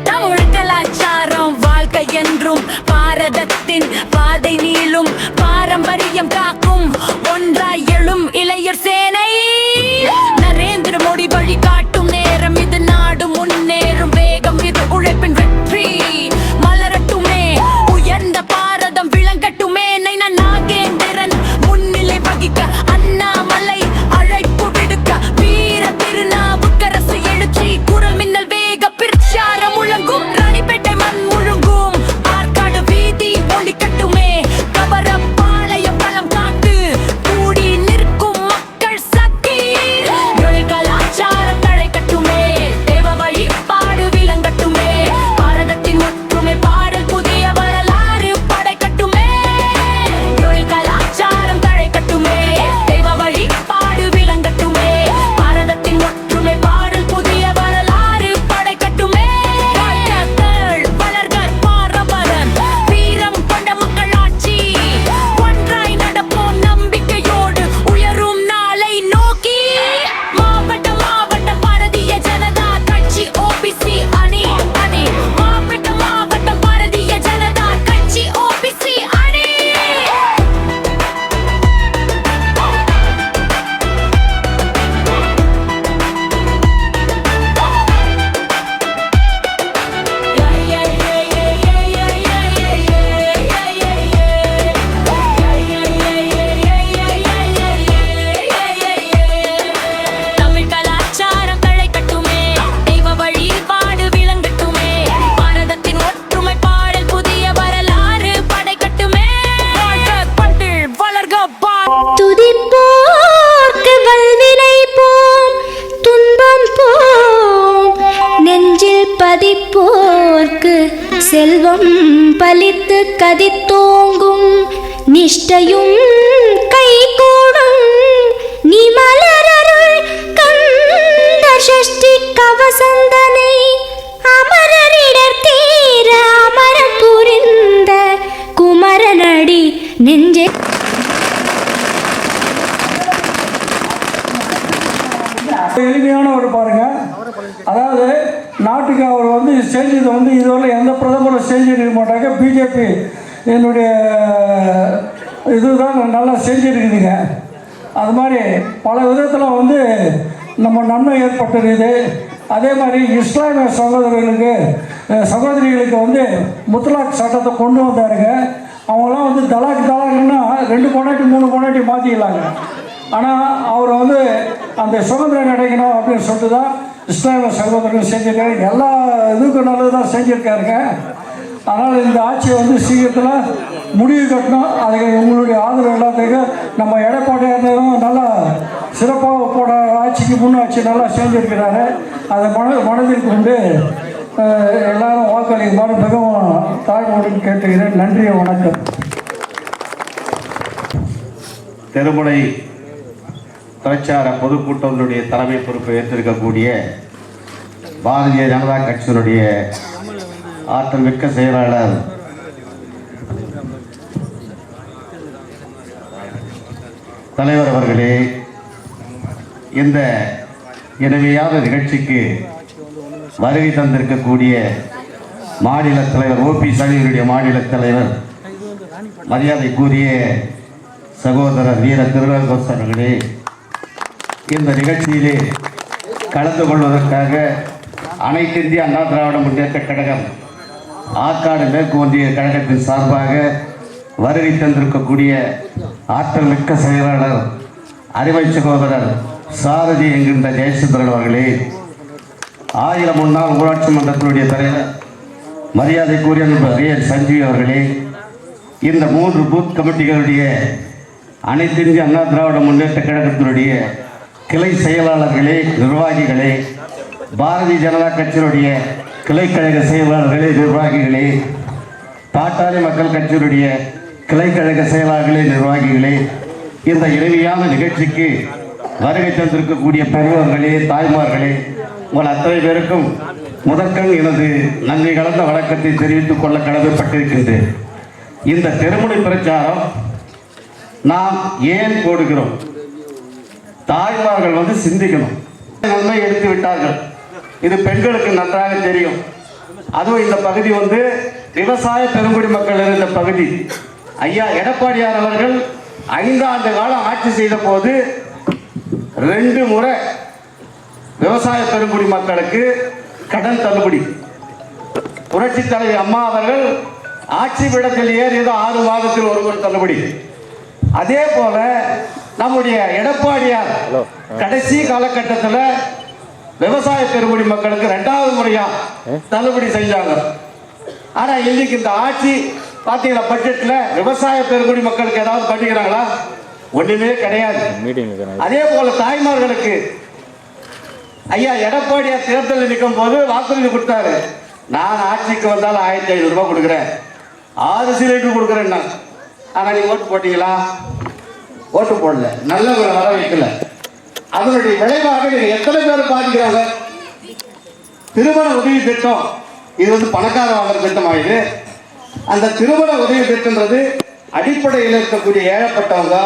தமிழ் கலாச்சாரம் வாழ்க்கை என்றும் பாரதத்தின் பாதை நீளும் பாரம்பரியம் காக்கும் ஒன்றாய் எழும் இளையர் சேனை. நரேந்திர மோடி வழி காட்டும் நேரம் இது, நாடு முன்னேறும் வேகம் இது, உழைப்பின் வெற்றி மலரட்டுமே, உயர்ந்த பாரதம் விளங்கட்டுமே. நாகேந்திரன் முன்னிலை வகிக்க, அண்ணாமலை அழைப்பு விடுக்க, வீர திருநாவுக்கரசு எழுச்சி குரல் மின்னல் வேக பிரச்சாரம் முழங்கும், ராணிப்பேட்டை மண் முழுங்கும், ஆற்காடு வீதி ஒளிக்கட்டுமே, கவரப்பாளையம் பலம் காத்து கூடி நிற்கும் மக்கள் சக்தி. கலாச்சாரம் தழைக்கட்டுமே, தேவ வழிபாடு விளங்கட்டுமே, பாரதத்தின் ஒற்றுமை பாடல் புதிய வரலாறு படைக்கட்டுமே. கலாச்சாரம் தழைக்கட்டுமே, தேவ வழிபாடு விளங்கட்டுமே, பாரதத்தின் ஒற்றுமை பாடல் புதிய வரலாறு படைக்கட்டுமே. வளர்க பாரம்பரம், வீரம் கொண்ட மக்கள் ஆட்சி, ஒன்றாய் நடப்போம் நம்பிக்கையோடு உயரும் நாளை நோக்கி. மாவட்ட மாவட்ட பாரதிய ஜனதா கட்சி ஓபிசி அணி அணி, மாவட்ட பாரதிய ஜனதா கட்சி ஓபிசி அணி. தமிழ் கலாச்சாரம் தழைக்கட்டுமே, தெய்வ வழிபாடு விளங்கட்டுமே, பாரதத்தின் ஒற்றுமை பாடல் புதிய வரலாறு படைக்கட்டுமே. வளர்க துதிப்போர்க்கு வல்வினை போம், துன்பம் போம், நெஞ்சில் பதிப்போர்க்கு செல்வம் பலித்து கதித்தோங்கும், நிஷ்டையும் கைகூடும் நீ மலரருள் கந்த சஷ்டி கவசந்தனை, அமரரிடர் தீர அமரம் புரிந்த குமரனடி நெஞ்சே. எளிமையான ஒரு பாருங்க, அதாவது நாட்டுக்கு அவர் வந்து செஞ்சது வந்து இதுவரை எந்த பிரதமரும் செஞ்சிருக்க மாட்டாங்க. பிஜேபி என்னுடைய இதுதான் நல்லா செஞ்சுருக்குதுங்க. அது மாதிரி பல விதத்தில் வந்து நம்ம நன்மை ஏற்பட்டிருக்குது. அதே மாதிரி இஸ்லாமிய சகோதரிகளுக்கு வந்து முத்தலாக் சட்டத்தை கொண்டு வந்தாருங்க. அவங்களாம் வந்து தலாக்குன்னா 2 பொண்டாட்டி 3 பொண்டாட்டி மாற்றிக்கலாங்க. ஆனால் அவர் வந்து அந்த சுதந்திரம் கிடைக்கணும் அப்படின்னு சொல்லிட்டு தான் இஸ்லாமிய சகோதரர்கள் செஞ்சுருக்காரு. எல்லா இதுக்கும் நல்லது தான் செஞ்சுருக்காருங்க. அதனால் இந்த ஆட்சியை வந்து சீக்கிரத்தில் முடிவு கட்டணும். அதுக்கு உங்களுடைய ஆதரவு எல்லாத்துக்கும் நம்ம எடப்பாடியாரும் நல்லா சிறப்பாக போட ஆட்சிக்கு முன்னாட்சி நல்லா செஞ்சுருக்கிறாரு. அதை மனதில் கொண்டு எல்லாரும் வாக்களிக்குமாறு மிகவும் தாழ்வுடன் கேட்டுக்கிறேன். நன்றி, வணக்கம். தெருமுனை பிரச்சார பொதுக்கூட்டத்தினுடைய தலைமை பொறுப்பை ஏற்றிருக்கக்கூடிய பாரதிய ஜனதா கட்சியினுடைய ஆற்றல் மிக்க செயலாளர் தலைவர் அவர்களே, இந்த இனிமையான நிகழ்ச்சிக்கு வருகை தந்திருக்கக்கூடிய மாநில தலைவர் ஓபிஎஸ் அணியினுடைய மாநில தலைவர் மரியாதைக்குரிய சகோதரர் வீர திருநாவுக்கரசு அவர்களே, இந்த நிகழ்ச்சியிலே கலந்து கொள்வதற்காக அனைத்து இந்திய அண்ணா திராவிட முன்னேற்ற கழகம் ஆற்காடு மேற்கு ஒன்றிய கழகத்தின் சார்பாக வருகை தந்திருக்கக்கூடிய ஆற்றல் மிக்க செயலாளர் அருமை சகோதரர் சாரதி என்கின்ற ஜெயசுந்தரன் அவர்களே, 1000 முன்னாள் ஊராட்சி மன்றத்தினுடைய தலைவர் மரியாதைக்குரிய ரியல் சஞ்சீவ் அவர்களே, இந்த 3 பூத் கமிட்டிகளுடைய அனைத்து இந்திய அண்ணா திராவிட முன்னேற்ற கழகத்தினுடைய கிளை செயலாளர்களே, நிர்வாகிகளே, பாரதிய ஜனதா கட்சியினுடைய கிளைக்கழக செயலாளர்களே, நிர்வாகிகளே, பாட்டாளி மக்கள் கட்சியினுடைய கிளைக்கழக செயலாளர்களே, நிர்வாகிகளே, இந்த இனிமையான நிகழ்ச்சிக்கு வருகை தந்திருக்கக்கூடிய பெரியவர்களே, தாய்மார்களே, உங்கள் அத்தனை பேருக்கும் முதற்கண் எனது நன்றி கலந்த வணக்கத்தை தெரிவித்துக் கொள்ள கடமைப்பட்டிருக்கின்றேன். இந்த தெருமுனை பிரச்சாரம் நாம் ஏன் போடுகிறோம்? தாய்மார்கள் சிந்திக்கணும். நன்மை எடுத்து விட்டார்கள். இது பெண்களுக்கு நன்றாக தெரியும். அதுவும் இந்த பகுதி வந்து விவசாய பெருங்குடி மக்கள் இருந்த பகுதி. ஐயா எடப்பாடியார் அவர்கள் 5 ஆண்டு காலம் ஆட்சி செய்த போது 2 முறை விவசாய பெருங்குடி மக்களுக்கு கடன் தள்ளுபடி. புரட்சி தலைவி அம்மா அவர்கள் ஆட்சி பீடத்தில் ஏறியது 6 மாதத்தில் ஒரு முறை தள்ளுபடி. அதே போல நம்முடைய எடப்பாடியார் கடைசி காலகட்டத்தில் விவசாய பெருங்குடி மக்களுக்கு 2வது முறையா தள்ளுபடி செஞ்சாங்க. ஆனா இன்னைக்கு இந்த ஆட்சி பாத்தீங்கன்னா பட்ஜெட்ல விவசாய பெருங்குடி மக்களுக்கு ஏதாவது பண்ணிக்கிறாங்களா? ஒண்ணுமே கிடையாது. அதே போல தாய்மார்களுக்கு ஐயா எடப்பாடியார் தேர்தலில் நிற்கும் போது வாக்குறுதி கொடுத்தாரு, நான் ஆட்சிக்கு வந்தாலும் 1500 ரூபாய் கொடுக்குறேன், 6 சிலிண்டர் கொடுக்குறேன். ஆனா நீங்க ஓட்டு போட்டீங்களா? ஓட்டு போடல, நல்லவங்களை வர வைக்கல. அதனுடைய விளைவாக நீங்க எத்தனை பேர் பாதிக்கிறாங்க? திருமண உதவி திட்டம் இது வந்து பணக்கார வாங்குற திட்டம் ஆகுது. அந்த திருமண உதவி திட்டம்ன்றது அடிப்படையில் இருக்கக்கூடிய ஏழப்பட்டவங்க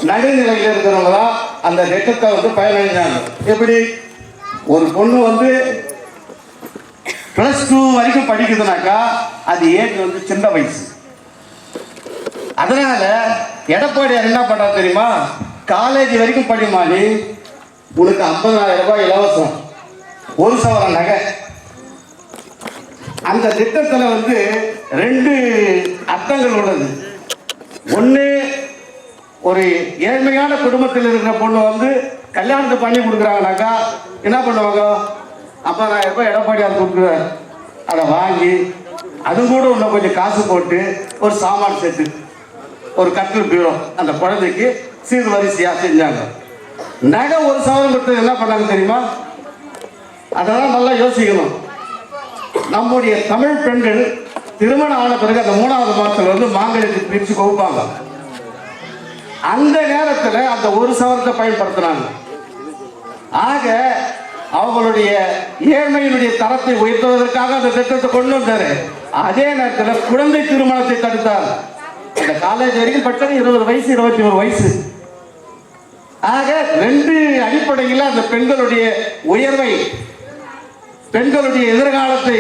நடுநிலையில் இருக்கிறவங்க தான் அந்த திட்டத்தை வந்து பயனடைஞ்சாங்க. எப்படி ஒரு பொண்ணு வந்து +2 வரைக்கும் படிக்குதுனாக்கா அது ஏஜ் வந்து சின்ன வயசு. அதனால எடப்பாடியார் என்ன பண்றாரு தெரியுமா? காலேஜ் வரைக்கும் படிமானி உனக்கு 50,000 ரூபாய் இலவசம், 1 சவரன் நகை. அந்த திட்டத்தில் வந்து 2 அர்த்தங்கள் உள்ளது. ஒன்று, ஒரு ஏழ்மையான குடும்பத்தில் இருக்கிற பொண்ணு வந்து கல்யாணத்தை பண்ணி கொடுக்குறாங்கனாக்கா என்ன பண்ணுவாங்க? 50,000 ரூபாய் எடப்பாடியார் கொடுக்குறாரு, அதை வாங்கி அது கூட இன்னும் கொஞ்சம் காசு போட்டு ஒரு சாமான் செட்டு, ஒரு கட்டில் பீரோ அந்த குழந்தைக்கு சீர்வரிசையாக செஞ்சாங்க. நகை 1 சவரன் கொடுத்தது என்ன பண்ணாங்க தெரியுமா? அதெல்லாம் நல்லா யோசிக்கணும். நம்முடைய தமிழ் பெண்கள் திருமணம் ஆன பிறகு அந்த 3வது மாதத்துல வந்து மாங்கல்யத்தை பிரித்து கொடுப்பாங்க. அந்த நேரத்தில் அந்த 1 சவரத்தை பயன்படுத்தினாங்க. ஆக அவங்களுடைய ஏழ்மையினுடைய தரத்தை உயர்த்துவதற்காக அந்த திட்டத்தை கொண்டு வந்தாரு. அதே நேரத்தில் குழந்தை திருமணத்தை தடுத்தார். இந்த காலேஜ் வரைக்கும் பட்சம் 20 வயசு 21 வயசு. ஆக 2 அடிப்படையில் அந்த பெண்களுடைய உயர்வை, பெண்களுடைய எதிர்காலத்தை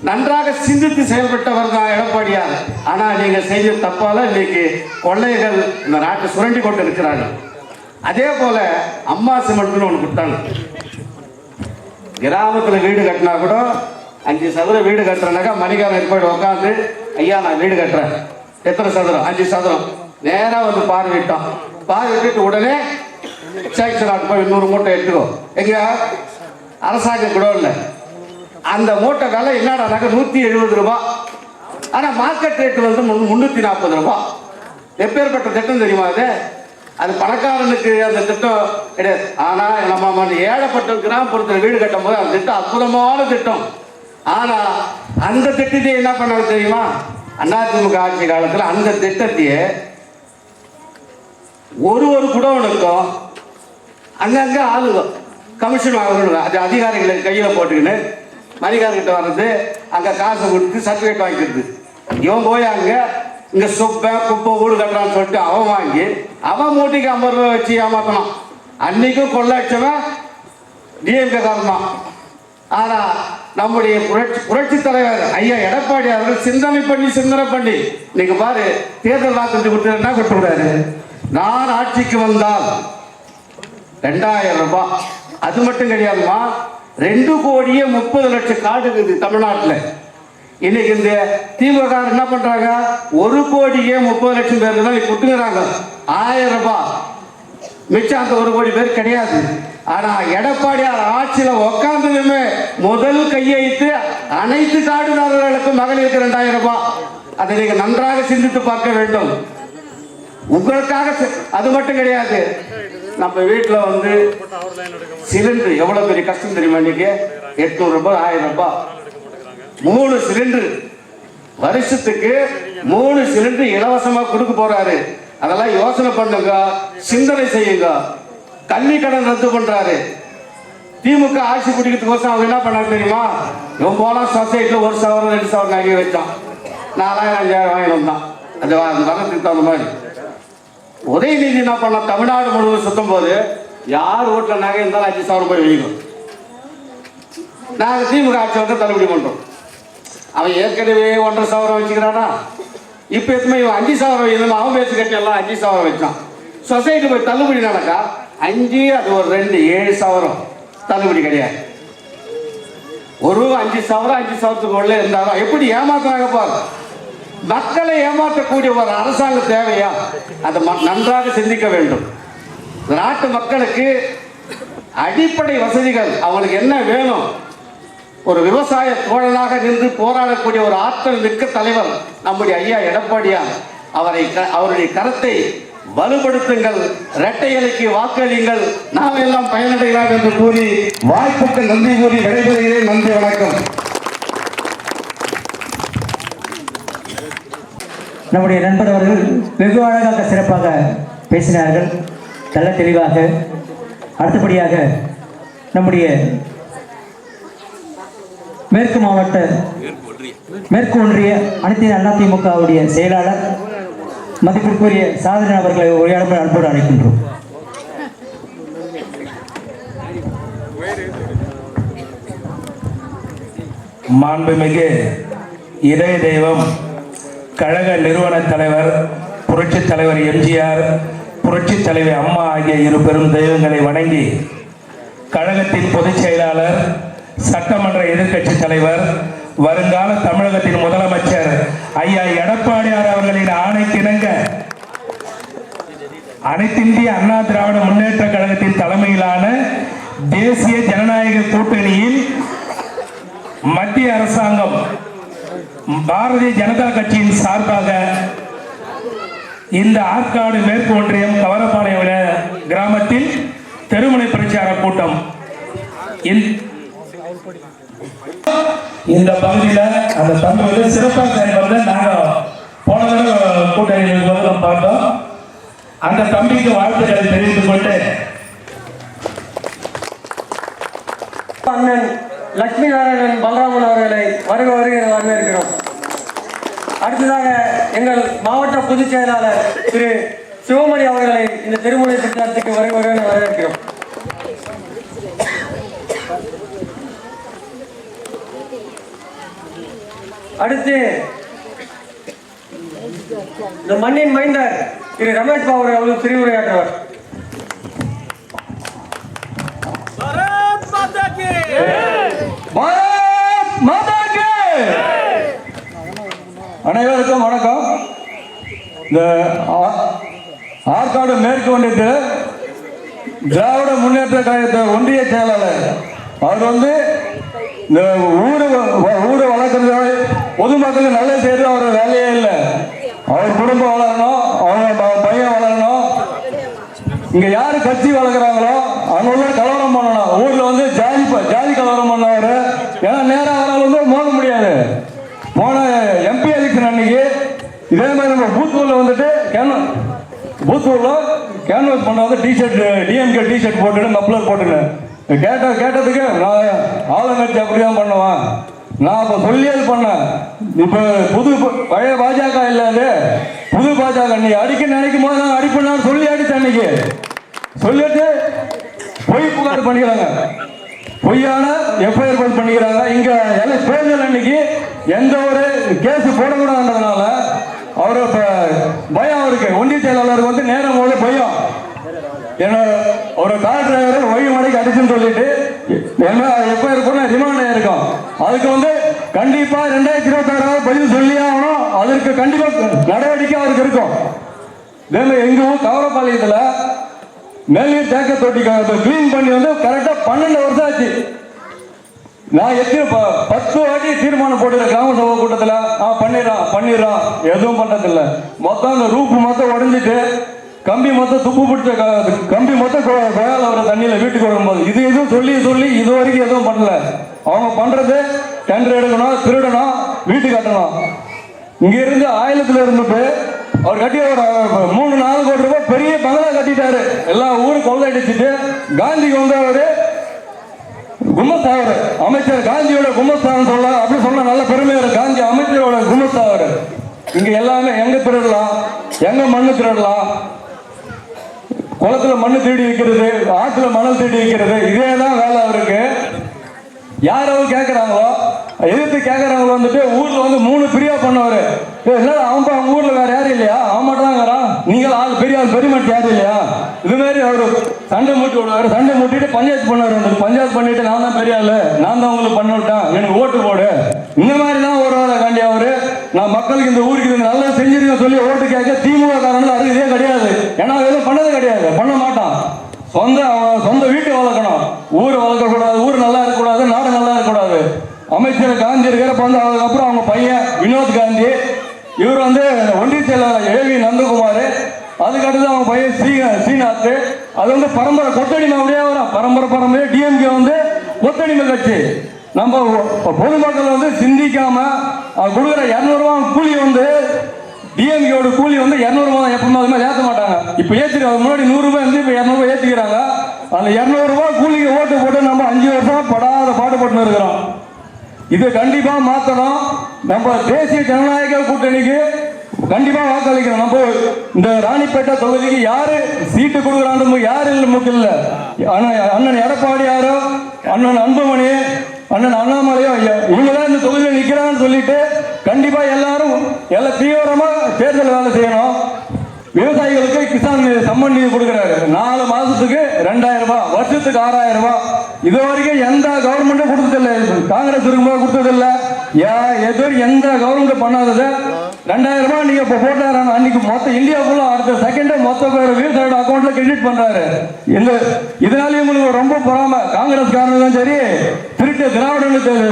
நன்றாக சிந்தித்து செயல்பட்டவர் தான் எடப்பாடியார். ஆனா நீங்க செய்த தப்பால இன்னைக்கு கொள்ளைகள் இந்த நாட்டை சுரண்டி கொண்டு இருக்கிறார்கள். அதே போல அம்மா சிமெண்ட்னு ஒன்று கொடுத்தாங்க. கிராமத்தில் வீடு கட்டினா கூட 5 சதுரம் வீடு கட்டுறனாக்கா மணிக்காரன் போயிட்டு உட்காந்து, ஐயா நான் வீடு கட்டுறேன், எத்தனை சதுரம்? 5 சதுரம். நேராக வந்து பார்வையிட்டோம். பார்வையிட்டு உடனே சேக்ஷன் போய் 200 மூட்டை எடுத்துக்கோ. எங்க அரசாங்க கூட இல்லை. அந்த மூட்டை விலை என்னடானாக்க 170 ரூபாய். ஆனால் மார்க்கெட் ரேட்டு வந்து 340 ரூபாய். எப்பேற்பட்ட திட்டம் தெரியுமா அது? அது பணக்காரனுக்கு அந்த திட்டம் கிடையாது. ஆனால் நம்ம ஏழைப்பட்ட கிராமப்புறத்தில் வீடு கட்டும் போது அந்த திட்டம் அற்புதமான திட்டம். ஆனால் அந்த திட்டத்தை என்ன பண்ணாங்க தெரியுமா? அதிமுக ஆட்சி காலத்தில் அந்த திட்டத்தையே ஒரு குடோனுக்கும் அங்கங்கே ஆளுங்க கமிஷன் வாங்கணும். அது அதிகாரிகளை கையில் போட்டுக்கின்னு மணிகார்கிட்ட வர்றது, அங்கே காசு கொடுத்து சர்டிஃபிகேட் வாங்கிக்கிறது. இவன் போய் அங்கே இங்கே குப்பை வீடு கட்டுறான்னு சொல்லிட்டு அவன் வாங்கி அவன் மூட்டைக்கு 50 ரூபாய் வச்சு ஏமாத்தணும். அன்னைக்கும் கொள்ளாட்சவன் டிஎம்கே காரணம். ஆனால் நம்முடைய புரட்சி தலைவர் ஐயா எடப்பாடி அவர்கள் சிந்தனை பண்ணி நீங்க பாரு, தேர்தல் வாக்குறுதி கொடுத்து என்ன கொடுத்துருக்காரு? நான் ஆட்சிக்கு வந்தால் 2000 ரூபாய். அது மட்டும் கிடையாதுமா, 2,30,00,000 கார்டு இருக்குது தமிழ்நாட்டில். இன்னைக்கு இந்த திமுக என்ன பண்றாங்க? 1,30,30,00,000 பேருக்கு தான் கொடுத்துக்கிறாங்க 1000 ரூபாய். மிச்சம் அந்த 1 கோடி பேர் கிடையாது. ஆனா எடப்பாடியார் ஆட்சியில உட்கார்ந்ததுமே முதல் கையெழுத்து அனைத்து காடுதாரர்களுக்கும் மகளிருக்கு 2000 ரூபாய். அதை நீங்க நன்றாக சிந்தித்து பார்க்க வேண்டும். உங்களுக்காக அது மட்டும் கிடையாது. நம்ம வீட்டில் வந்து சிலிண்டர் எவ்வளவு பெரிய கஷ்டம் தெரியுமா? இன்னைக்கு 800 ரூபாய் 1000 ரூபாய். 3 சிலிண்டர் வருஷத்துக்கு 3 சிலிண்டர் இலவசமா கொடுக்க போறாரு. அதெல்லாம் யோசனை பண்ணுங்க, சிந்தனை செய்யுங்க. கல்வி கடன் ரத்து பண்றாரு. திமுக ஆட்சி பிடிக்கிறதுக்கோசம் அவங்க என்ன பண்ணாரு தெரியுமா? இவன் போனா சொசைட்டியில் 1 சவரம் 2 சவரம் நகை வச்சான். 4000 5000 வாங்கி வந்தான். அது வரத்துக்கு தகுந்த மாதிரி. உதயநிதி என்ன பண்ண? தமிழ்நாடு முழுவதும் சுத்தும் போது யார் வீட்டில் நகை இருந்தாலும் 5 சவரம் போய் வைக்கும். நாங்கள் திமுக ஆட்சி வந்து தள்ளுபடி பண்ணுறோம். அவன் ஏற்கனவே 1,50,000 வச்சுக்கிறானா, இப்போ எத்தனை இவன் 5,000 இதுமா அவன் பேச்சு கட்டி எல்லாம் 5,000 வச்சான். சொசைட்டி போய் தள்ளுபடி நடக்கா 5 அது ஒரு 2 7,000 தள்ளுபடி கிடையாது. ஒரு 5,000 5,000க்கு உள்ள இருந்தாலும் எப்படி ஏமாத்துறாங்க பாரு. மக்களை ஏமாற்றக்கூடிய ஒரு அரசாங்கம் தேவையா? அதை நன்றாக சிந்திக்க வேண்டும். நாட்டு மக்களுக்கு அடிப்படை வசதிகள் அவங்களுக்கு என்ன வேணும்? ஒரு விவசாய தோழனாக நின்று போராடக்கூடிய ஒரு ஆற்றல் மிக்க தலைவர் நம்முடைய ஐயா எடப்பாடியார். அவருடைய கரத்தை வலுப்படுத்துங்கள், இரட்டை இலைக்கு வாக்களியுங்கள், நாம் எல்லாம் பயனடையலாம் என்று கூறி வாய்ப்புக்கு நன்றி கூறி விடைபெறுகிறேன். நன்றி, வணக்கம். நம்முடைய நண்பர் அவர்கள் வெகு அழகாக சிறப்பாக பேசினார்கள், நல்ல தெளிவாக. அடுத்தபடியாக நம்முடைய மேற்கு மாவட்ட மேற்கு ஒன்றிய அனைத்து அதிமுகவுடைய செயலாளர் மதிப்பிற்குரிய சாதனை அவர்களை உரையாடல் அன்போடு அழைக்கின்றோம். மாண்புமிகு இதய தெய்வம் கழக நிறுவன தலைவர் புரட்சித் தலைவர் எம்ஜிஆர், புரட்சித் தலைவர் அம்மா ஆகிய இரு பெரும் தெய்வங்களை வணங்கி கழகத்தின் பொதுச் செயலாளர், சட்டமன்ற எதிர்க்கட்சி தலைவர், வருங்கால தமிழகத்தின் முதலமைச்சர் ஐயா எடப்பாடியார் அவர்களின் ஆணைக்கிணங்க அனைத்திந்திய அண்ணா திராவிட முன்னேற்ற கழகத்தின் தலைமையிலான தேசிய ஜனநாயக கூட்டணியில் மத்திய அரசாங்கம் பாரதிய ஜனதா கட்சியின் சார்பாக இந்த ஆற்காடு மேற்கு ஒன்றியம் கவரப்பாளையம் கிராமத்தில் தெருமுனை பிரச்சார கூட்டம். இந்த பகுதியில் அந்த தம்பி வந்து சிறப்பாக செயல்படுறத நாங்கள் போன தடவை கூட்டணியில் நம்ம பார்த்தோம். அந்த தம்பிக்கு வாழ்த்துக்களை தெரிவித்துக் கொண்டு அண்ணன் லட்சுமி நாராயணன் பலராமன் அவர்களை வருக வரவேற்கிறோம். அடுத்ததாக எங்கள் மாவட்ட பொதுச் செயலாளர் திரு சிவமணி அவர்களை இந்த திருமுனை பிரச்சாரத்துக்கு வருக வரவேற்கிறோம். அடுத்து இந்த மண்ணின் மைந்தர் திரு ரமேஷ் பாபு அவர்கள் பிரிவுரையாற்றுவார். அனைவருக்கும் வணக்கம். இந்த ஆற்காடு மேற்கு ஒன்றியத்தில் திராவிட முன்னேற்ற கழகத்தை ஒன்றிய செயலாளர் அவர் வந்து இந்த ஊரை வளர்க்குறது, பொதுமக்களுக்கு நல்ல செய்து அவர் வேலையே இல்லை. அவர் குடும்பம் வளரணும், அவங்க பையன் வளரணும். இங்க யாரு கட்சி வளர்க்குறாங்களோ அவங்க உள்ள கலவரம் பண்ணணும். ஊர்ல வந்து ஜாதி கலவரம் பண்ணவர். ஏன்னா நேரம் அவரால் வந்து மோத முடியாது. போன எம்பி எலெக்ஷன் அன்னைக்கு இதே மாதிரி நம்ம பூத்தூர்ல வந்துட்டு பூத்தூர்ல கேன்வாஸ் பண்ண வந்து டிஷர்ட் டிஎம்கே டிஷர்ட் போட்டுட்டு மப்ளர் போட்டுன்னு கேட்டதுக்கு நான் ஆளுங்கட்சி அப்படிதான் பண்ணுவேன். நான் இப்போ சொல்லியது பண்ணேன். இப்போ பழைய பாஜக இல்லாது புது பாஜக நீ அடிக்க நினைக்கும் போது நான் அடிப்பேன் சொல்லி அடித்தேன். அன்னைக்கு சொல்லிட்டு பொய் புகார் பண்ணிக்கிறாங்க, பொய்யான எஃப்ஐஆர் பதிவு பண்ணிக்கிறாங்க. இங்க தேர்தல் அன்னைக்கு எந்த ஒரு கேஸ் போடக்கூடாதுன்றதுனால அவரு பயம் இருக்கு. ஒன்றிய செயலாளருக்கு வந்து நேரம் போது பயம். என்ன ஒரு கார் டிரைவர் ஒய் மணிக்கு அடிச்சுன்னு சொல்லிட்டு என்ன எஃப்ஐஆர் போன ரிமாண்ட் ஆயிருக்கும். அதுக்கு வந்து கண்டிப்பா 2026 பதிவு சொல்லி ஆகணும். அதற்கு கண்டிப்பா நடவடிக்கை அவருக்கு இருக்கும். எங்க ஊர் கவரப்பாளையத்துல மேல்நீர் தேக்க தொட்டி கிளீன் பண்ணி வந்து கரெக்டா 12 வருஷம் ஆச்சு. நான் 10 வாட்டி தீர்மானம் போட்டு கிராம சபை கூட்டத்தில் பண்ணிடுறான் எதுவும் பண்றதில்லை. மொத்தம் அந்த ரூப்பு மொத்தம் உடஞ்சிட்டு கம்பி மொத்தம் துப்பு பிடிச்ச கம்பி மொத்தம் கோயால் வர தண்ணியில வீட்டுக்கு வரும்போது இது எதுவும் சொல்லி இது வரைக்கும் எதுவும் பண்ணல. அவங்க பண்றது டெண்டர் எடுக்கணும், திருடணும், வீட்டு கட்டணும். இங்க இருந்து ஆயிரத்துல இருந்துட்டு அவர் கட்டி ஒரு 3-4 கோடி ரூபாய் பெரிய பங்களா கட்டிட்டாரு. எல்லா ஊரும் கொள்ளடிச்சுட்டு காந்திக்கு வந்தவர் கும்மஸ்தாவர் அமைச்சர், காந்தியோட கும்மஸ்தான் சொல்ல அப்படி சொன்ன நல்ல பெருமையோட காந்தி அமைச்சரோட கும்மஸ்தாவர். இங்க எல்லாமே எங்க திருடலாம், எங்க மண்ணு திருடலாம், குளத்துல மண்ணு தேடி வைக்கிறது, ஆற்றுல மணல் தேடி வைக்கிறது, இதே தான் வேலை அவருக்கு. யார் அவர் கேட்குறாங்களோ எதிர்த்து கேட்குறவங்கள வந்துட்டு ஊரில் வந்து 3 பிரியா பண்ணவர். இல்லை அவங்க ஊரில் வேறு யாரும் இல்லையா, அவன் மட்டும் தான் இருக்கிறான், நீங்கள் ஆள் பெரிய ஆள் பெருமட்டு யாரும் இல்லையா, இதுமாரி அவர் சண்டை மூட்டி விடுவார். சண்டை மூட்டிட்டு பஞ்சாயத்து பண்ணுவார். வந்துட்டு பஞ்சாயத்து பண்ணிட்டு நான் தான் பெரிய ஆள், நான் தான் உங்களுக்கு பண்ண விட்டேன், எனக்கு ஓட்டு போடு, இந்த மாதிரி தான் ஒரு வேலை காண்டி அவர். நான் மக்களுக்கு இந்த ஊருக்கு இது நல்லா செஞ்சிருக்க சொல்லி ஓட்டு கேட்க திமுக காரணம் அது இதே கிடையாது. ஏன்னா எதுவும் பண்ணது கிடையாது, பண்ண மாட்டான். சொந்த வீட்டை வளர்க்கணும், ஊரை வளர்க்கக்கூடாது, ஊர் நல்லா இருக்கக்கூடாது, நாடு நல்லா இருக்கக்கூடாது. அமைச்சர் காந்தி இருக்கிறப்ப வந்து அதுக்கப்புறம் அவங்க பையன் வினோத் காந்தி, இவர் வந்து ஒன்றிய செயலாளர் ஏவி நந்தகுமார், அதுக்கடுத்து அவங்க பையன் ஸ்ரீநாத். அது வந்து பரம்பரை கொத்தடிமை அப்படியே வரும், பரம்பரை டிஎம்கே வந்து கொத்தடிமை கட்சி. நம்ம பொதுமக்கள் வந்து சிந்திக்காம கொடுக்குற 200 ரூபா கூலி வந்து டிஎம்கேயோட கூலி வந்து 200 ரூபா தான், எப்பவுமே அது மாதிரி ஏற்ற மாட்டாங்க. இப்போ ஏற்றிருக்காங்க, முன்னாடி 100 ரூபாய் இருந்து இப்போ 200 ரூபாய் ஏற்றிக்கிறாங்க. அந்த 200 ரூபாய் கூலிக்கு ஓட்டு போட்டு நம்ம 5 வருஷம் படாத பாடுபட்டு இருக்கிறோம். இது கண்டிப்பா மாற்றணும். நம்ம தேசிய ஜனநாயக கூட்டணிக்கு கண்டிப்பா வாக்களிக்கணும். நம்ம இந்த ராணிப்பேட்டை தொகுதிக்கு யாரு சீட்டு கொடுக்குறான்னு யாரு முக்கியம் இல்லை. அண்ணன் எடப்பாடியாரோ, அண்ணன் அன்புமணி, அண்ணன் அண்ணாமலையோ இவங்கதான் இந்த தொகுதியில் நிற்கிறான்னு சொல்லிட்டு கண்டிப்பா எல்லாரும் தீவிரமா தேர்தல் வேலை செய்யணும். விவசாயிகளுக்கு கிசான் சம்மன் நிதி கொடுக்குறாரு, 4 மாசத்துக்கு 2000 ரூபாய், வருஷத்துக்கு 6000 ரூபாய். இது வரைக்கும் எந்த கவர்மெண்ட்டும் கொடுத்ததில்லை, காங்கிரஸ் இருக்கும்போது கொடுத்ததில்லை, எந்த கவர்மெண்ட் பண்ணாதது. 2000 ரூபாய் நீங்க இப்போ போட்டாரான அன்னைக்கு மொத்த இந்தியா ஃபுல்லா அடுத்த செகண்ட் மொத்த பேர் விவசாயோட அக்கௌண்ட்ல கிரெடிட் பண்றாரு. இதனால உங்களுக்கு ரொம்ப பொறாம. காங்கிரஸ் காரணம் சரி, திருட்டு திராவிட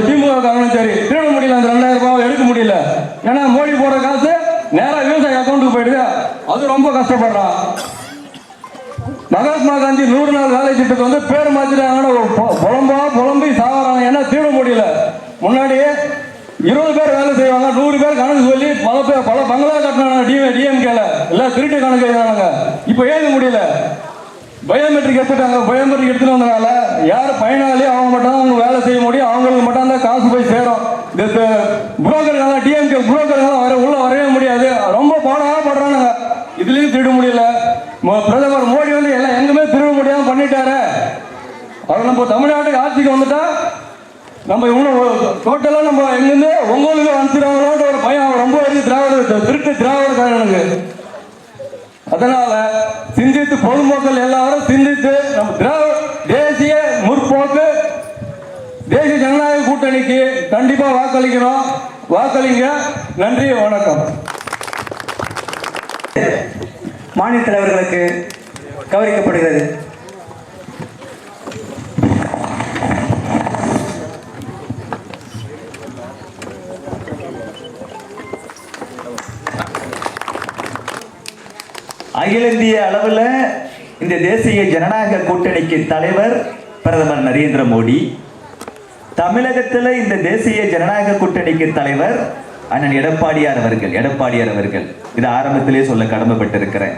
திமுக காரணம் சரி, திருட முடியல, அந்த 2000 ரூபாய் எடுக்க முடியல. ஏன்னா மோடி போடுற காசு நேரா விவசாய அக்கௌண்ட்டுக்கு போயிடுது, அது ரொம்ப கஷ்டப்படுறான். மகாத்மா காந்தி 100 நாள் வேலை திட்டத்தை வந்து பேர் மாத்திட்டாங்கன்னா புலம்பி சாவறாங்க. ஏன்னா தீட முடியல. முன்னாடியே 20 பேர் வேலை செய்வாங்க, 100 பேர் கணக்கு சொல்லி பல பங்களா கட்டினாங்க டிஎம்கேல, எல்லாம் திருட்டு கணக்கு எழுதாங்க. இப்போ எழுத முடியல, பயோமெட்ரிக் எடுத்துட்டாங்க. பயோமெட்ரிக் எடுத்துட்டு வந்தனால யார் பயனாளி அவங்க மட்டும் தான் அவங்க வேலை செய்ய முடியும், அவங்களுக்கு மட்டும் தான் காசு போய் சேரும். இந்த புரோக்கர்களால டிஎம்கே புரோக்கர்களால உள்ள வரவே முடியாது, ரொம்ப பாடுறானுங்க. இதுலயும் திருட முடியல. பிரதமர் மோடி வந்து எல்லாம் எங்குமே திருட முடியாம பண்ணிட்டாரு. அவர் நம்ம தமிழ்நாட்டுக்கு ஆட்சிக்கு வந்துட்டா நம்ம டோட்டலா நம்ம எங்கிருந்து உங்களுக்கு அனுப்பிடுவாங்களோட ஒரு பயம் ரொம்ப திருட்டு திராவிடக்காரனுக்கு. அதனால சிந்தித்து பொதுமக்கள் எல்லாரும் சிந்தித்து நம்ம தேசிய முற்போக்கு தேசிய ஜனநாயக கூட்டணிக்கு கண்டிப்பா வாக்களிக்கிறோம். வாக்களிங்க. நன்றி, வணக்கம். மாநில தலைவர்களுக்கு கௌரவிக்கப்படுகிறது. அகில இந்திய அளவில் இந்த தேசிய ஜனநாயக கூட்டணிக்கு தலைவர் பிரதமர் நரேந்திர மோடி, தமிழகத்தில் இந்த தேசிய ஜனநாயக கூட்டணிக்கு தலைவர் அண்ணன் எடப்பாடியார் அவர்கள். இது ஆரம்பத்திலே சொல்ல கடமைப்பட்டிருக்கிறேன்.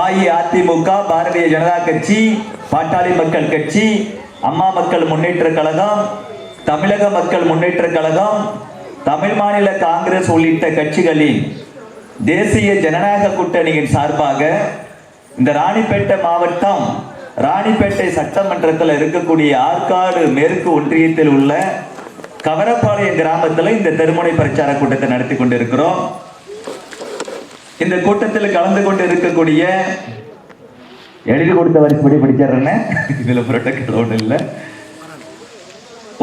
அஇஅதிமுக, பாரதிய ஜனதா கட்சி, பாட்டாளி மக்கள் கட்சி, அம்மா மக்கள் முன்னேற்ற கழகம், தமிழக மக்கள் முன்னேற்ற கழகம், தமிழ் மாநில காங்கிரஸ் உள்ளிட்ட கட்சிகளின் தேசிய ஜனநாயக கூட்டணியின் சார்பாக இந்த ராணிப்பேட்டை மாவட்டம் ராணிப்பேட்டை சட்டமன்றத்தில் இருக்கக்கூடிய ஆற்காடு மேற்கு ஒன்றியத்தில் உள்ள கவரப்பாளையம் கிராமத்தில் இந்த தெருமுனை பிரச்சார கூட்டத்தை நடத்தி கொண்டிருக்கிறோம். இந்த கூட்டத்தில் கலந்து கொண்டு இருக்கக்கூடிய எழுதி கொடுத்த வரிசைப்படி படிச்சிடுறேன்னு, இதுல புரோட்டோகால் ஒன்றும் இல்லை.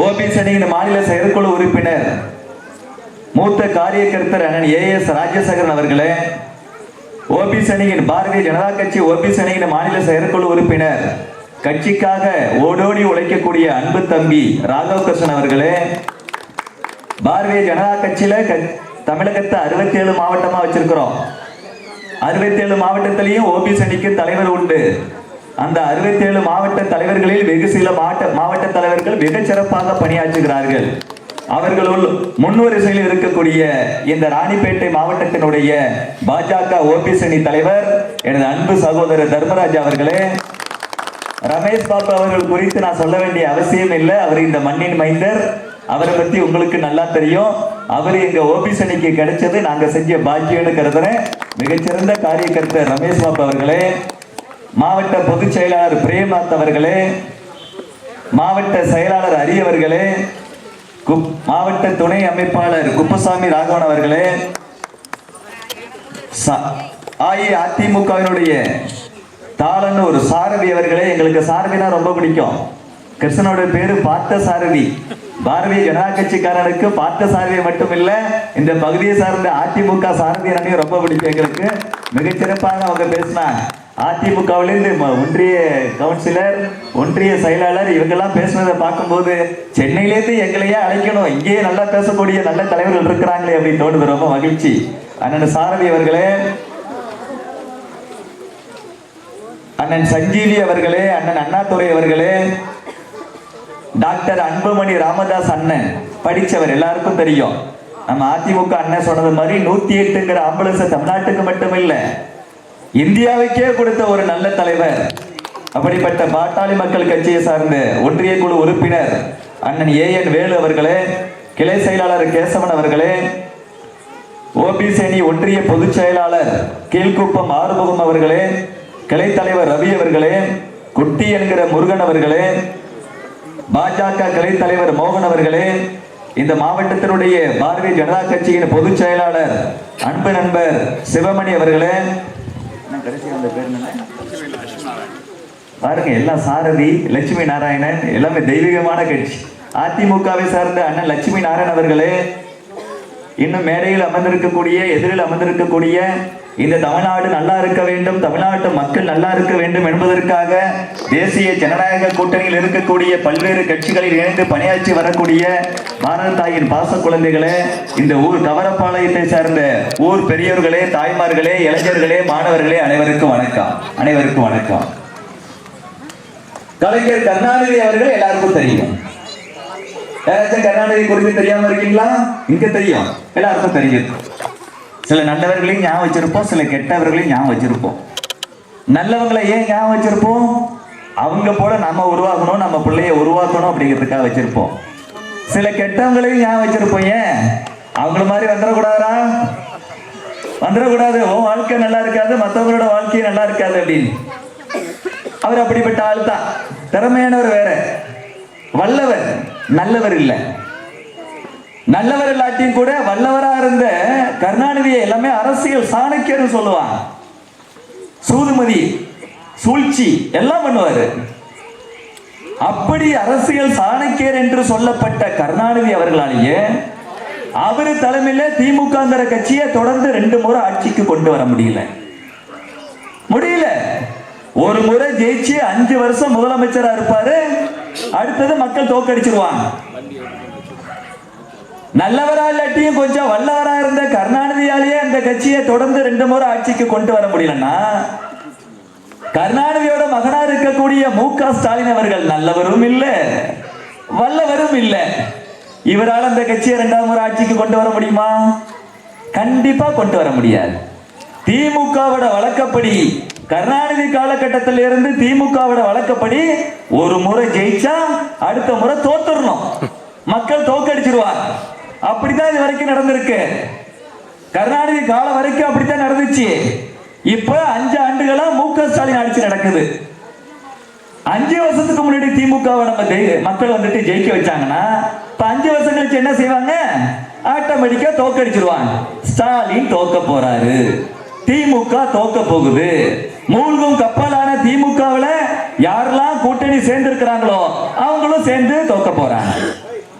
ஓபிஎஸ் அணியின் மாநில செயற்குழு உறுப்பினர் மூத்த காரியகர்த்தர் அண்ணன் ஏஎஸ் ராஜசேகரன் அவர்களே, ஓபிஎஸ் அணியின் பாரதிய ஜனதா கட்சி ஓபிஎஸ் அணியின் மாநில செயற்குழு உறுப்பினர் கட்சிக்காக ஓடோடி உழைக்கக்கூடிய அன்பு தம்பி ராகவ் கிருஷ்ணன் அவர்களே, பாரதிய ஜனதா கட்சியில தமிழகத்தை 67 மாவட்டமா வச்சிருக்கிறோம். 67 மாவட்டத்திலையும் ஓபிஎஸ் அணிக்கு தலைவர் உண்டு. அந்த 67 மாவட்ட தலைவர்களில் வெகு சில மாவட்ட தலைவர்கள் மிக சிறப்பாக பணியாற்றுகிறார்கள். அவர்களுள் முன்வரிசையில் இருக்கக்கூடிய இந்த ராணிப்பேட்டை மாவட்டத்தினுடைய பாஜக ஓபிஎஸ் அணி தலைவர் எனது அன்பு சகோதரர் தர்மராஜ் அவர்களே, ரமேஷ் பாபு அவர்கள் குறித்து நான் சொல்ல வேண்டிய அவசியம் இல்லை. அவர் இந்த மண்ணின் மைந்தர். அவரை பத்தி உங்களுக்கு நல்லா தெரியும். அவர் எங்க ஓபிஎஸ் அணிக்கு கிடைச்சது நாங்க செஞ்ச பாக்கியம்னு கருதுறேன். மிகச்சிறந்த காரியகர்த்தர் ரமேஷ் பாபு அவர்களே, மாவட்ட பொதுச் செயலாளர் பிரேம்நாத் அவர்களே, மாவட்ட செயலாளர் அரி அவர்களே, மாவட்ட துணை அமைப்பாளர் குப்புசாமி ராகவன் அவர்களே, அஇஅதிமுகவினுடைய தாளனூர் சாரதி அவர்களே. எங்களுக்கு சாரதினா ரொம்ப பிடிக்கும். கிருஷ்ணனோட பேரு பார்த்த சாரதி. பாரதிய ஜனதா கட்சிக்காரனுக்கு பார்த்த சாரதியை மட்டும் இல்ல, இந்த பகுதியை சார்ந்த அதிமுக சாரதி அண்ணையும் ரொம்ப பிடிக்கும் எங்களுக்கு. மிகச்சிறப்பாக அவங்க பேசினாங்க. அதிமுகவிலிருந்து ஒன்றிய கவுன்சிலர், ஒன்றிய செயலாளர் இவங்கெல்லாம் பேசுனதை பார்க்கும்போது சென்னையிலேருந்து எங்களையே அழைக்கணும், இங்கேயே நல்லா பேசக்கூடிய நல்ல தலைவர்கள் இருக்கிறாங்களே அப்படின்னு தோணுது. ரொம்ப மகிழ்ச்சி. அண்ணன் சாரதி அவர்களே, அண்ணன் சஞ்சீவி அவர்களே, அண்ணன் அண்ணாதுரை அவர்களே, டாக்டர் அன்புமணி ராமதாஸ் அண்ணன் படிச்சவர் எல்லாருக்கும் தெரியும். நம்ம அதிமுக அண்ணன் சொன்னது மாதிரி 108ங்கிற ஆம்புலன்ஸ் தமிழ்நாட்டுக்கு மட்டும் இல்ல, இந்தியாவுக்கே கொடுத்த ஒரு நல்ல தலைவர். அப்படிப்பட்ட பாட்டாளி மக்கள் கட்சியை சார்ந்த ஒன்றிய குழு உறுப்பினர் அண்ணன் ஏஎன் வேலு அவர்களே, கிளை செயலாளர் கேசவன் அவர்களே, ஓபிசி அணி ஒன்றிய பொதுச் செயலாளர் கீழ்குப்பம் ஆறுமுகம் அவர்களே, கிளை தலைவர் ரவி அவர்களே, குட்டி என்கிற முருகன் அவர்களே, பாஜக கிளை தலைவர் மோகன் அவர்களே, இந்த மாவட்டத்தினுடைய பாரதிய ஜனதா கட்சியின் பொதுச் செயலாளர் அன்பு நண்பர் சிவமணி அவர்களே, பாருங்க எல்லாம் சாரதி, லட்சுமி நாராயணன், எல்லாமே தெய்வீகமான கட்சி. அதிமுகவை சார்ந்த அண்ணன் லட்சுமி நாராயணன் அவர்களே, இன்னும் மேடையில் அமர்ந்திருக்கக்கூடிய, எதிரில் அமர்ந்திருக்கக்கூடிய, இந்த தமிழ்நாடு நல்லா இருக்க வேண்டும், தமிழ்நாட்டு மக்கள் நல்லா இருக்க வேண்டும் என்பதற்காக தேசிய ஜனநாயக கூட்டணியில் இருக்கக்கூடிய பல்வேறு கட்சிகளில் இணைந்து பணியாற்றி வரக்கூடிய பாரத தாயின் பாச குழந்தைகளே, இந்த ஊர் கவரப்பாளையத்தை சார்ந்த ஊர் பெரியவர்களே, தாய்மார்களே, இளைஞர்களே, மாணவர்களே, அனைவருக்கும் வணக்கம். அனைவருக்கும் வணக்கம். கலைஞர் கருணாநிதி அவர்கள் எல்லாருக்கும் தெரியும். யாராச்சும் கருணாநிதி குறித்து தெரியாம இருக்கீங்களா? இங்க தெரியும், எல்லாருக்கும் தெரியும். சில நல்லவர்களையும் ஞாபகம் வச்சிருப்போம், சில கெட்டவர்களையும் ஞாபகம் வச்சிருப்போம். நல்லவங்களை ஏன் ஞாபகம் வச்சிருப்போம்? அவங்க போல நம்ம உருவாக்கணும், நம்ம பிள்ளைய உருவாக்கணும் அப்படிங்கிறதுக்காக வச்சிருப்போம். சில கெட்டவங்களையும் ஞாபகம் வச்சிருப்போம். ஏன்? அவங்கள மாதிரி வந்துடக்கூடாதா? வந்துடக்கூடாது, உன் வாழ்க்கை நல்லா இருக்காது, மற்றவங்களோட வாழ்க்கையும் நல்லா இருக்காது அப்படின்னு. அவர் அப்படிப்பட்ட ஆள் தான். திறமையானவர் வேற, வல்லவர், நல்லவர் இல்லை. நல்லவர் இல்லாட்டியும் கூட வல்லவரா இருந்த கருணாநிதியை எல்லாமே அரசியல் சாணக்கியர் சொல்லுவாங்க. சூதுமதி, சூழ்ச்சி எல்லாம் பண்ணுவாரு. அப்படி அரசியல் சாணக்கியர் என்று சொல்லப்பட்ட கருணாநிதி அவர்களாலேயே அவரு தலைமையில திமுகங்கிற கட்சியை தொடர்ந்து 2 முறை ஆட்சிக்கு கொண்டு வர முடியல. ஒரு முறை ஜெயிச்சு 5 வருஷம் முதலமைச்சரா இருப்பாரு, அடுத்தது மக்கள் தோக்கடிச்சிருவாங்க. நல்லவரா இல்லாட்டியும் கொஞ்சம் வல்லவரா இருந்த கருணாநிதியாலேயே அந்த கட்சியை தொடர்ந்து 2 முறை ஆட்சிக்கு கொண்டு வர முடியலன்னா, கருணாநிதியோட மகனா இருக்கக்கூடிய மு.க. ஸ்டாலின் அவர்கள் நல்லவரும் இல்ல, வல்லவரும் இல்ல. இவரால் அந்த கட்சியை 2வது முறை ஆட்சிக்கு கொண்டு வர முடியுமா? கண்டிப்பா கொண்டு வர முடியாது. திமுகவோட வழக்கப்படி, கருணாநிதி காலகட்டத்தில் இருந்து திமுகவோட வழக்கப்படி ஒரு முறை ஜெயிச்சா அடுத்த முறை தோத்துறணும், மக்கள் தோக்கடிச்சிருவார். அப்படித்தான் இது வரைக்கும் நடந்திருக்கு. கருணாநிதி காலம் வரைக்கும் அப்படித்தான் நடந்துச்சு. இப்ப 5 ஆண்டுகளா மு.க. ஸ்டாலின் ஆட்சி நடக்குது. 5 வருஷத்துக்கு முன்னாடி திமுக மக்கள் வந்துட்டு ஜெயிக்க வச்சாங்கன்னா, இப்ப 5 வருஷம் கழிச்சு என்ன செய்வாங்க? ஆட்டோமேட்டிக்கா தோக்கடிச்சிருவாங்க. ஸ்டாலின் தோக்க போறாரு, திமுக தோக்க போகுது. மூழ்கும் கப்பலான திமுகவுல யாரெல்லாம் கூட்டணி சேர்ந்து இருக்கிறாங்களோ அவங்களும் சேர்ந்து தோக்க போறாங்க.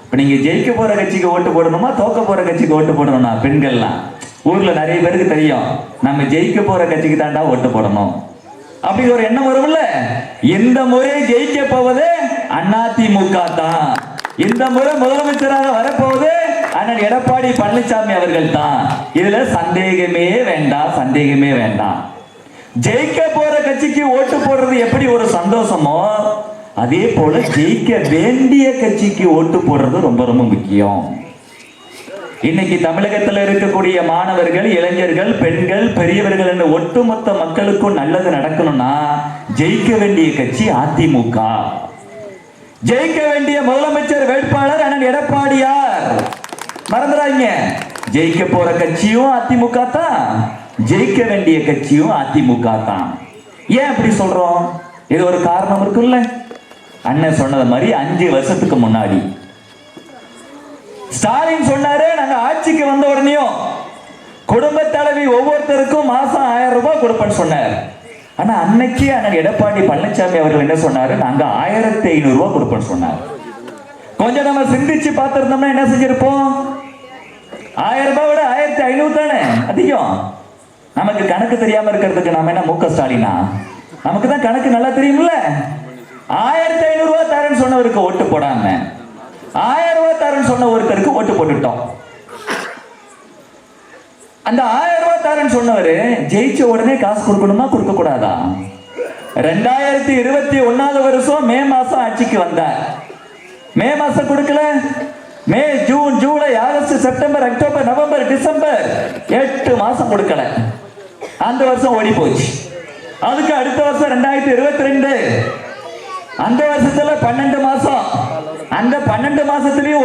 இப்ப நீங்க ஜெயிக்க போற கட்சிக்கு ஓட்டு போடணுமா, தோக்க போற கட்சிக்கு ஓட்டு போடணும்னா? பெண்கள்லாம் ஊர்ல நிறைய பேருக்கு தெரியும், நம்ம ஜெயிக்க போற கட்சிக்கு தாண்டா ஓட்டு போடணும் அப்படி ஒரு எண்ணம் வரும்ல. இந்த முறை ஜெயிக்க போவது அதிமுக தான். இந்த முறை முதலமைச்சராக வரப்போவது அண்ணன் எடப்பாடி பழனிசாமி அவர்கள் தான். இதுல சந்தேகமே வேண்டாம், சந்தேகமே வேண்டாம். ஜெயிக்க போற கட்சிக்கு ஓட்டு போடுறது எப்படி ஒரு சந்தோஷமோ, அதே போல ஜெயிக்க வேண்டிய கட்சிக்கு ஓட்டு போடுறது ரொம்ப ரொம்ப முக்கியம். இன்னைக்கு தமிழகத்தில் இருக்கக்கூடிய மாணவர்கள், இளைஞர்கள், பெண்கள், பெரியவர்கள் என்ற ஒட்டுமொத்த மக்களுக்கும் நல்லது நடக்கணும்னா ஜெயிக்க வேண்டிய கட்சி அதிமுக. ஜெயிக்க வேண்டிய முதலமைச்சர் வேட்பாளர் அண்ணன் எடப்பாடியார். மறந்துடாதீங்க, ஜெயிக்க போற கட்சியும் அதிமுக தான், ஜெயிக்க வேண்டிய கட்சியும் அதிமுக தான். ஏன் அப்படி சொல்றோம்? இது ஒரு காரணம் இருக்குல்ல. அண்ணன் சொன்னது மாதிரி 5 வருஷத்துக்கு முன்னாடி ஸ்டாலின் சொன்னாரு, நாங்க ஆட்சிக்கு வந்த உடனேயும் குடும்ப தலைவி ஒவ்வொருத்தருக்கும் மாசம் 1000 ரூபாய் கொடுப்பேன்னு சொன்னார். ஆனா அன்னைக்கு அண்ணன் எடப்பாடி பழனிசாமி அவர்கள் என்ன சொன்னாரு, நாங்க 1500 ரூபாய் கொடுப்பேன்னு சொன்னார். கொஞ்சம் நம்ம சிந்திச்சு பார்த்திருந்தோம்னா என்ன செஞ்சிருப்போம்? 1000 ரூபாய் விட 1500 தானே அதிகம். நமக்கு கணக்கு தெரியாம இருக்கிறதுக்கு நாம என்ன முக ஸ்டாலினா? நமக்கு தான் கணக்கு நல்லா தெரியும்ல. 1500 ரூபாய் தரேன்னு சொன்னவருக்கு ஓட்டு போடாம 1000 ரூபாய் தரேன்னு சொன்ன ஒருத்தருக்கு ஓட்டு போட்டுட்டோம். அந்த 1000 ரூபாய் தரேன்னு சொன்னவரு ஜெயிச்ச உடனே காசு கொடுக்கணுமா கொடுக்க கூடாதா? 2021 வருஷம் மே மாசம் ஆட்சிக்கு வந்தார். மே மாசம் கொடுக்கல. May, June, July, August, September, October, November, December 8 மாசம் கொடுக்கல. அந்த வருஷம் ஓடி போச்சு. அதுக்கு அடுத்த வருஷம் 2022 அந்த வருஷத்துல 12 மாசம். அந்த 12 மாசத்துலயும்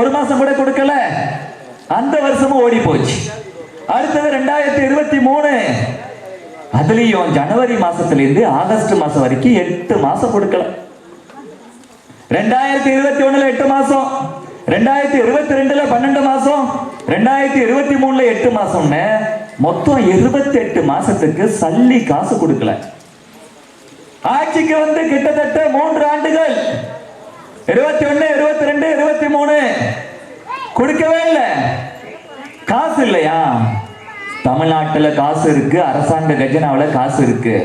ஒரு மாசம் கூட கொடுக்கல. அந்த வருஷமும் ஓடி போச்சு. அடுத்தது 2023 அதுலயும் ஜனவரி மாசத்துல இருந்து ஆகஸ்ட் மாசம் வரைக்கும் 8 மாசம் கொடுக்கல. 2021 8 மாசம், 2022 12 மாசம், 2023 8 மாசம்னு மொத்தம் 28 மாசத்துக்கு சல்லி காசு கொடுக்கல. ஆட்சிக்கு வந்து கிட்டத்தட்ட 3 ஆண்டுகள் 21, 22, 23 கொடுக்கவே இல்லை. காசு இல்லையா? தமிழ்நாட்டுல காசு இருக்கு, அரசாங்க கஜனாவுல காசு இருக்கு.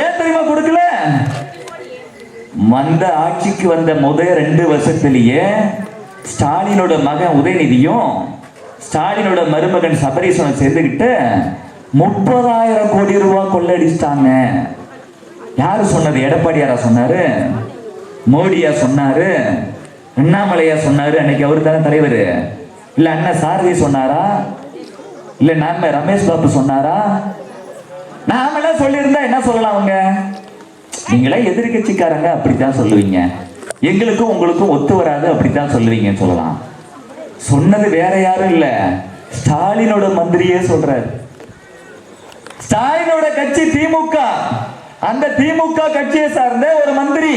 ஏன் தெரியுமா கொடுக்கல? வந்த ஆட்சிக்கு வந்த முதல் 2 வருஷத்திலேயே ஸ்டாலினோட மகன் உதயநிதியும் ஸ்டாலினோட மருமகன் சபரீசனும் சேர்ந்துக்கிட்டு 30,000 கோடி ரூபாய் கொள்ளடிச்சிட்டாங்க. யாரு சொன்னது? எடப்பாடியாரா சொன்னாரு? மோடியா சொன்னாரு? அண்ணாமலையா சொன்னாரு? அன்னைக்கு அவரு தானே தலைவர். இல்ல அண்ணன் சாரதி சொன்னாரா? இல்ல நாம ரமேஷ் பாபு சொன்னாரா? நாமெல்லாம் சொல்லியிருந்தா என்ன சொல்லலாம்? அவங்க நீங்களே எதிர்கட்சிக்காரங்க அப்படித்தான் சொல்லுவீங்க, எங்களுக்கும் உங்களுக்கும் ஒத்து வராது அப்படித்தான் சொல்லுவீங்கன்னு சொல்லலாம். சொன்னது வேற யாரும் இல்ல, ஸ்டாலினோட மந்திரியே சொல்றாரு. ஸ்டாலினோட கட்சி திமுக. அந்த திமுக கட்சியை சார்ந்த ஒரு மந்திரி,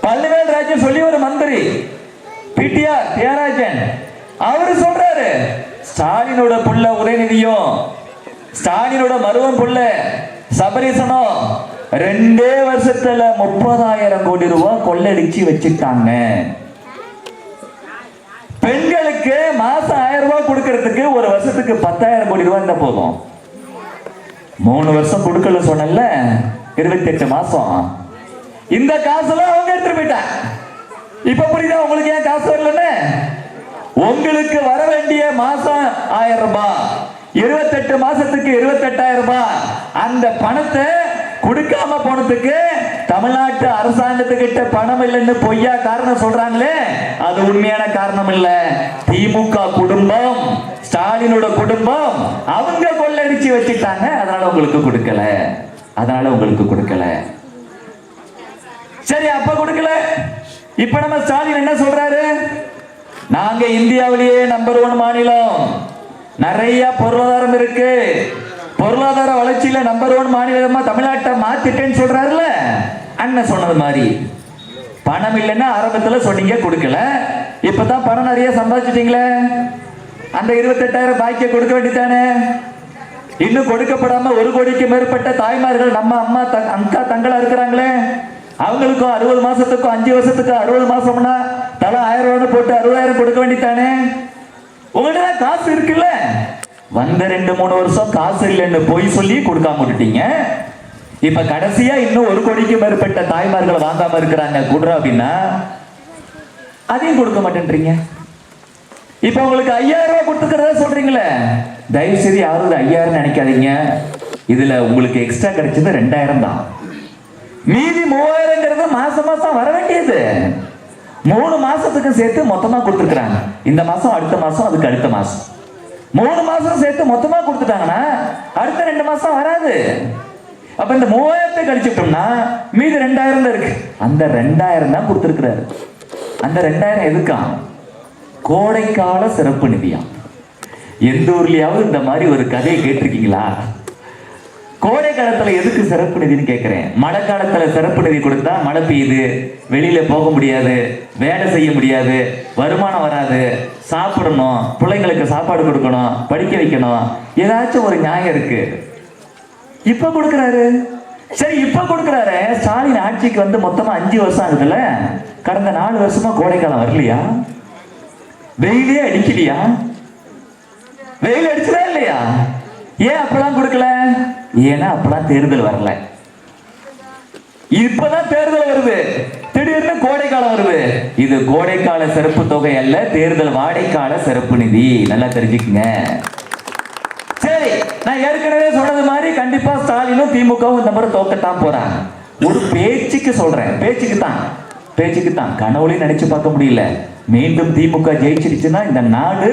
பள்ளிவேல் ராஜன் சொல்லி ஒரு மந்திரி, பிடிஆர் தியாகராஜன், அவரு சொல்றாரு ஸ்டாலினோட புள்ள உதயநிதியும் ஸ்டாலினோட மருவன் புள்ள சபரீசனும் 2 வருஷத்துல 30,000 கோடி ரூபாய் கொள்ளடிச்சு வச்சுட்டாங்க. பெண்களுக்கு மாசம் 1000 ரூபாய் கொடுக்கறதுக்கு ஒரு வருஷத்துக்கு 10,000 கோடி ரூபாய் இருந்தா போதும். 3 வருஷம் கொடுக்கல சொன்னல, 28 மாசம். இந்த காசுலாம் அவங்க எடுத்துட்டு போயிட்டாங்க. இப்ப புரியுதா உங்களுக்கு ஏன் காசு வரலன்னு? உங்களுக்கு வர வேண்டிய மாசம் 1000 ரூபாய், 28 மாசத்துக்கு 28,000 ரூபாய். அந்த பணத்தை கொடுக்காம போனதுக்கு தமிழ்நாட்டு அரசாங்கத்துக்கிட்ட பணம் இல்லைன்னு பொய்யா காரணம் சொல்றாங்களே, அது உண்மையான காரணம் இல்ல. திமுக குடும்பம், ஸ்டாலினோட குடும்பம் அவங்க கொள்ளடிச்சு வச்சுட்டாங்க. அதனால உங்களுக்கு கொடுக்கல. சரி, அப்ப கொடுக்கல. இப்ப நம்ம ஸ்டாலின் என்ன சொல்றாரு? நாங்க இந்தியாவிலேயே நம்பர் 1 மாநிலம், நிறைய பொருளாதாரம் இருக்கு, பொருளாதார வளர்ச்சியில நம்பர் 1 மாநிலமா தமிழ்நாட்டை மாத்திட்டேன்னு சொல்றாருல. அண்ணன் சொன்னது மாதிரி பணம் இல்லைன்னா ஆரம்பத்துல சொன்னீங்க, கொடுக்கல. இப்பதான் பணம் நிறைய சம்பாதிச்சிட்டீங்களே, அந்த 28,000 பாக்கிய கொடுக்க வேண்டியதானே? இன்னும் கொடுக்கப்படாம 1 கோடிக்கு மேற்பட்ட தாய்மார்கள் நம்ம அம்மா அக்கா தங்களா இருக்கிறாங்களே, அவங்களுக்கும் 60 மாசத்துக்கும் 5 வருஷத்துக்கு 60 மாசம்னா தலா 1000 ரூபாய் போட்டு 60,000 கொடுக்க வேண்டியதானே? உங்கள்ட்ட காசு இருக்குல்ல. வந்த 2-3 வருஷம் காசு இல்லைன்னு போய் சொல்லி கொடுக்காம விட்டுட்டீங்க. இப்ப கடைசியா இன்னும் 1 கோடிக்கு மேற்பட்ட தாய்மார்கள் வாங்காம இருக்கிறாங்க, குடுற அப்படின்னா அதையும் கொடுக்க மாட்டேன்றீங்க. இப்ப உங்களுக்கு 5,000 ரூபாய் கொடுத்துக்கிறதா சொல்றீங்களே, தயவு செய்து யாரும் 5,000 நினைக்காதீங்க. இதுல உங்களுக்கு எக்ஸ்ட்ரா கிடைச்சது 2,000 தான். மீதி 3,000ங்கிறது மாசம் மாசம் வர வேண்டியது. 3 மாசத்துக்கு சேர்த்து மொத்தமா கொடுத்துருக்காங்க. இந்த மாசம், அடுத்த மாசம், அதுக்கு அடுத்த மாசம் 3 மாசம் சேர்த்து மொத்தமா கொடுத்துட்டாங்கன்னா அடுத்த 2 மாசம் வராது. அப்ப இந்த 3,000 கழிச்சுட்டோம்னா மீதி 2,000 தான் இருக்கு. அந்த 2,000 தான் கொடுத்துருக்கிறாரு. அந்த 2,000 எதுக்கா? கோடைக்கால சிறப்பு நிதியா. எந்த ஊர்லயாவது இந்த மாதிரி ஒரு கதையை கேட்டிருக்கீங்களா? கோடை காலத்துல எதுக்கு சிறப்பு நிதின்னு கேட்கிறேன். மழை காலத்துல சிறப்பு நிதி கொடுத்தா மழை பெய்யுது, வெளியில போக முடியாது, வேலை செய்ய முடியாது, வருமானம் வராது, சாப்பிடணும், பிள்ளைங்களுக்கு சாப்பாடு கொடுக்கணும், படிக்க வைக்கணும், ஏதாச்சும் ஒரு நியாயம் இருக்கு. இப்ப கொடுக்கிறாரு. சரி, இப்ப கொடுக்கிறாரு. ஸ்டாலின் ஆட்சிக்கு வந்து மொத்தமா 5 வருஷம் ஆகுதுல்ல. கடந்த 4 வருஷமா கோடை காலம் வரலையா? வெயிலே அடிக்கலையா? வெயில் அடிச்சதா இல்லையா? ஏன் அப்பெல்லாம் கொடுக்கல? ஏன்னா அப்பெல்லாம் தேர்தல் வரல. இப்பதான் தேர்தல் வருது, திடீர்னு கோடை காலம் வருது. இது கோடைக்கால சிறப்பு தொகை அல்ல, தேர்தல் வாடைக்கால சிறப்பு நிதி. நல்லா தெரிஞ்சுக்குங்க. சரி, நான் ஏற்கனவே சொன்னது மாதிரி கண்டிப்பா ஸ்டாலினும் திமுகவும் இந்த முறை தோக்கத்தான் போறாங்க. ஒரு பேச்சுக்கு சொல்றேன், பேச்சுக்கு தான் கனவுலையும் நினைச்சு பார்க்க முடியல. மீண்டும் திமுக ஜெயிச்சிருச்சுன்னா இந்த நாடு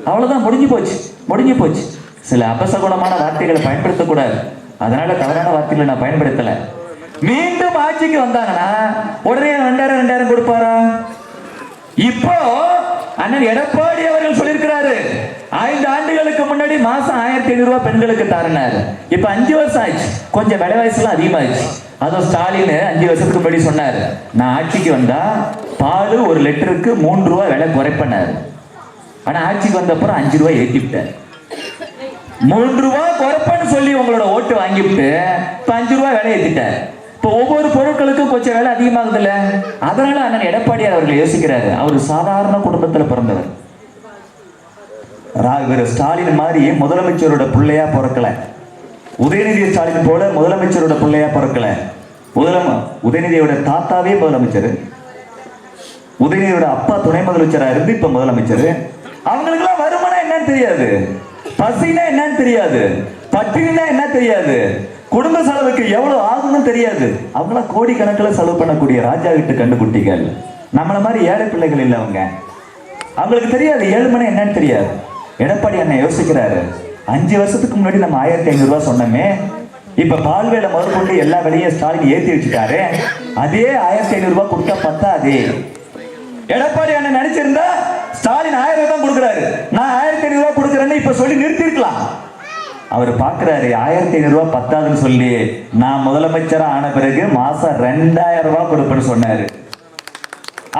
அவ்வளவுதான், முடிஞ்சு போச்சு. சில அபசகுணமான வார்த்தைகளை பயன்படுத்தக்கூடாது, அதனால தவறான வார்த்தைகளை நான் பயன்படுத்தல. மீண்டும் ஆட்சிக்கு வந்தாங்கன்னா உடனே 2000 கொடுப்பாரா? இப்போ அண்ணன் எடப்பாடி அவர்கள் சொல்லியிருக்கிறாரு, 5 ஆண்டுகளுக்கு முன்னாடி மாசம் 1500 ரூபாய் பெண்களுக்கு தரனாரு. இப்ப 5 வருஷம் ஆயிடுச்சு, கொஞ்சம் விலைவாசிலாம் அதிகமாயிடுச்சு. அதுவும் ஸ்டாலின் 5 வருஷத்துக்கு முன்னாடி சொன்னாரு, நான் ஆட்சிக்கு வந்தா பால் 1 லிட்டருக்கு 3 ரூபாய் விலை குறைப்பனாரு. ஆனா ஆட்சிக்கு வந்த அப்புறம் 5 ரூபாய் ஏற்றி விட்டார். 3 ரூபாய் குறைப்பன்னு சொல்லி உங்களோட ஓட்டு வாங்கிவிட்டு இப்ப 5 ரூபாய் விலை ஏற்றிட்டார். இப்போ ஒவ்வொரு பொருட்களுக்கும் கொஞ்சம் விலை அதிகமாகுது இல்ல. அதனால அண்ணன் எடப்பாடியார் அவர்கள் யோசிக்கிறாரு. அவர் சாதாரண குடும்பத்துல பிறந்தவர். ஸ்டாலின் மாதிரி முதலமைச்சரோட பிள்ளையா பிறக்கல. உதயநிதி ஸ்டாலின் போல முதலமைச்சரோட பிள்ளையா பிறக்கல. உதயநிதியோட தாத்தாவே முதலமைச்சர், உதயநிதியோட அப்பா துணை முதலமைச்சரா இருந்து இப்ப முதலமைச்சர். அவங்களுக்கு எல்லாம் வருமானம் என்னன்னு தெரியாது, பசினா என்னன்னு தெரியாது, பட்டினா என்ன தெரியாது, குடும்ப செலவுக்கு எவ்வளவு ஆகும்னு தெரியாது. அவங்கள கோடிக்கணக்கில் செலவு பண்ணக்கூடிய ராஜா வீட்டு கண்டுகுட்டிகள். நம்மள மாதிரி ஏழை பிள்ளைகள் இல்லை அவங்க. அவங்களுக்கு தெரியாது ஏழ்மனை என்னன்னு தெரியாது. எடப்பாடி அண்ணன் யோசிக்கிறாரு, 5 வருஷத்துக்கு முன்னாடி நம்ம 1500 ரூபாய் சொன்னோமே, இப்ப பால் வேலை முதற்கொண்டு எல்லா வேலையும் ஸ்டாலின் ஏற்றி வச்சுட்டாரு. அதே 1500 ரூபாய் கொடுத்தா பத்தாது. எடப்பாடி அண்ணன் நினைச்சிருந்தா ஸ்டாலின் 1000 ரூபாய் தான் கொடுக்குறாரு, நான் 1500 ரூபாய் கொடுக்குறேன்னு இப்ப சொல்லி நிறுத்திருக்கலாம். அவர் பாக்குறாரு 1500 ரூபாய் பத்தாதுன்னு சொல்லி, நான் முதலமைச்சரா ஆன பிறகு மாசம் 2000 ரூபாய் கொடுப்பேன்னு சொன்னாரு.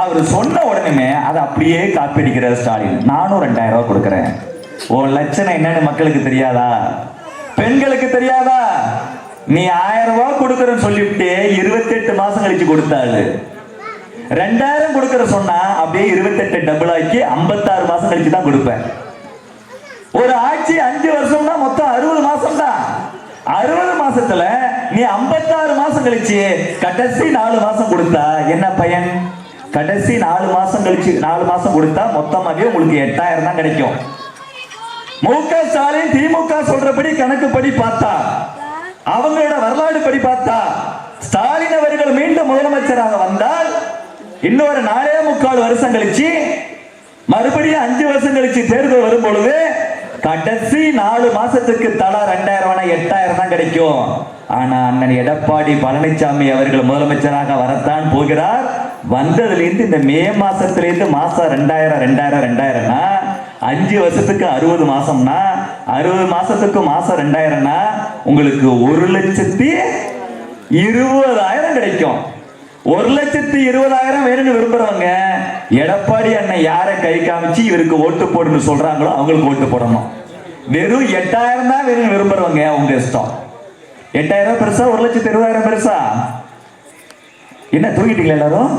அவர் சொன்ன உடனே அதை அப்படியே காப்பி அடிக்கிறார் ஸ்டாலின். நானும் 2000 ரூபாய் கொடுக்குறேன். உன் லட்சணம் என்னன்னு மக்களுக்கு தெரியாதா? பெண்களுக்கு தெரியாதா? நீ 1000 ரூபாய் கொடுக்குறன்னு சொல்லிவிட்டு 28 மாசம் கழிச்சு கொடுத்தாரு. 2000 கொடுக்கற சொன்னா அப்படியே 28 டபுள் ஆக்கி 56 மாசம் கழிச்சு தான் கொடுப்பேன். ஒரு ஆட்சி 5 வருஷம்னா மொத்தம் 60 மாசம் தான். 60 மாசத்துல நீ 56 மாசம் கழிச்சு கடைசி 4 மாசம் கொடுத்தா என்ன பயன்? கடைசி 4 மாசம் கழிச்சு 4 மாசம் கொடுத்தா மொத்தமாவே உங்களுக்கு 8000 தான் கிடைக்கும். முக ஸ்டாலின் திமுக சொல்றபடி கணக்குப்படி பார்த்தா, அவங்களோட வரலாறு படி பார்த்தா, ஸ்டாலின் அவர்கள் மீண்டும் முதலமைச்சராக வந்தால் இன்னொரு 4.25 வருஷம் கழிச்சு மறுபடியும் 5 வருஷம் கழிச்சு தேர்தல் வரும் பொழுது கடைசி 4 மாசத்துக்கு தலா 2000 8000 தான் கிடைக்கும். ஆனா அண்ணன் எடப்பாடி பழனிசாமி அவர்கள் முதலமைச்சராக வரத்தான் போகிறார். வந்ததுல இருந்து இந்த மே மாசத்துல இருந்து மாசம் 2000 5 வருஷத்துக்கு 60 மாசம்னா 60 மாசத்துக்கு மாசம் 2000னா உங்களுக்கு 1,20,000 கிடைக்கும். 1,20,000 வேணும்னு விரும்புறவங்க எடப்பாடி அண்ணன் யாரை கை காமிச்சு இவருக்கு ஓட்டு போடுன்னு சொல்றாங்களோ அவங்களுக்கு ஓட்டு போடணும். வெறும் 8000 தான் வேணும்னு விரும்புறவங்க உங்க இஷ்டம். 8000 பெருசா 1,20,000 பெருசா? என்ன தூங்கிட்டீங்களா எல்லாரும்?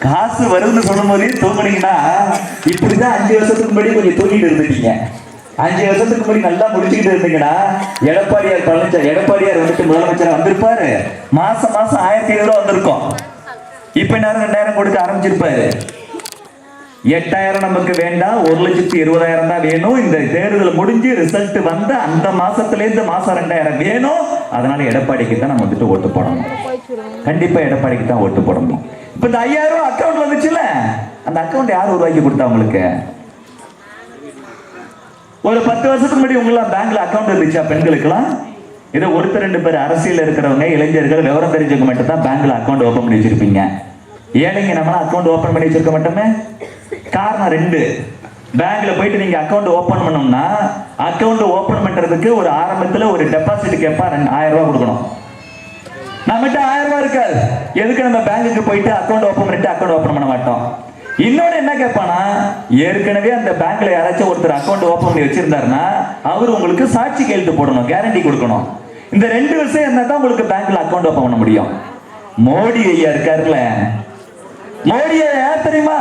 காசு வருதுன்னு சொல்லும் போதே தூங்குனீங்கன்னா இப்படிதான் 5 வருஷத்துக்கு முன்னாடி கொஞ்சம் தூங்கிட்டு இருந்துட்டீங்க. 5 வருஷத்துக்கு முன்னாடி நல்லா முடிச்சுக்கிட்டு இருந்தீங்கன்னா எடப்பாடியார் வந்துட்டு முதலமைச்சர் வந்திருப்பாரு. மாசம் 1500 ரூபாய் வந்திருக்கும். இப்ப நேரம் 2000 கொடுக்க ஆரம்பிச்சிருப்பாரு. 8000 நமக்கு வேண்டாம், 1,20,000 தான் வேணும். இந்த தேர்தல் முடிஞ்சு ரிசல்ட் வந்த அந்த மாசத்துல இருந்து மாசம் 2000 வேணும். அதனால எடப்பாடிக்கு தான் நம்ம வந்துட்டு ஓட்டு போடணும். கண்டிப்பா எடப்பாடிக்கு தான் ஓட்டு போடணும். இப்ப இந்த 5000 ரூபாய் அக்கௌண்ட் வந்துச்சுல, அந்த அக்கௌண்ட் யார் உருவாக்கி கொடுத்தா உங்களுக்கு? ஒரு 10 வருஷத்துக்கு முன்னாடி உங்களா பேங்க்ல அக்கௌண்ட் இருந்துச்சா? பெண்களுக்குலாம் ஏதோ 1-2 பேர் அரசியல் இருக்கிறவங்க, இளைஞர்கள், விவரம் தெரிஞ்சவங்க மட்டும் தான் பேங்க்ல அக்கௌண்ட் ஓபன் பண்ணி வச்சிருப்பீங்க. ஏழைங்க நம்மளாம் அக்கௌண்ட் ஓபன் பண்ணி வச்சிருக்க மாட்டோமே. காரணம் 2. பேங்க்ல போயிட்டு நீங்க அக்கௌண்ட் ஓபன் பண்ணோம்னா அக்கௌண்ட் ஓபன் பண்றதுக்கு ஒரு ஆரம்பத்துல ஒரு டெபாசிட் கேட்பா 1000 ரூபாய் கொடுக்கணும். நம்மகிட்ட 1000 ரூபாய் இருக்காது. எதுக்கு நம்ம பேங்குக்கு போயிட்டு அக்கௌண்ட் ஓபன் பண்ணிட்டு அக்கௌண்ட் ஓபன் பண்ண மாட்டோம். இன்னொன்னு என்ன கேட்பானா, ஏற்கனவே அந்த பேங்க்ல யாராச்சும் ஒருத்தர் அக்கௌண்ட் ஓபன் பண்ணி வச்சிருந்தாருன்னா அவர் உங்களுக்கு சாட்சி கையெழுத்து போடணும், கேரண்டி கொடுக்கணும். இந்த 2 விஷயம் இருந்தா தான் உங்களுக்கு பேங்க்ல அக்கௌண்ட் ஓபன் பண்ண முடியும். மோடி ஐயா இருக்காருல்ல, மோடி ஐயா யார் தெரியுமா?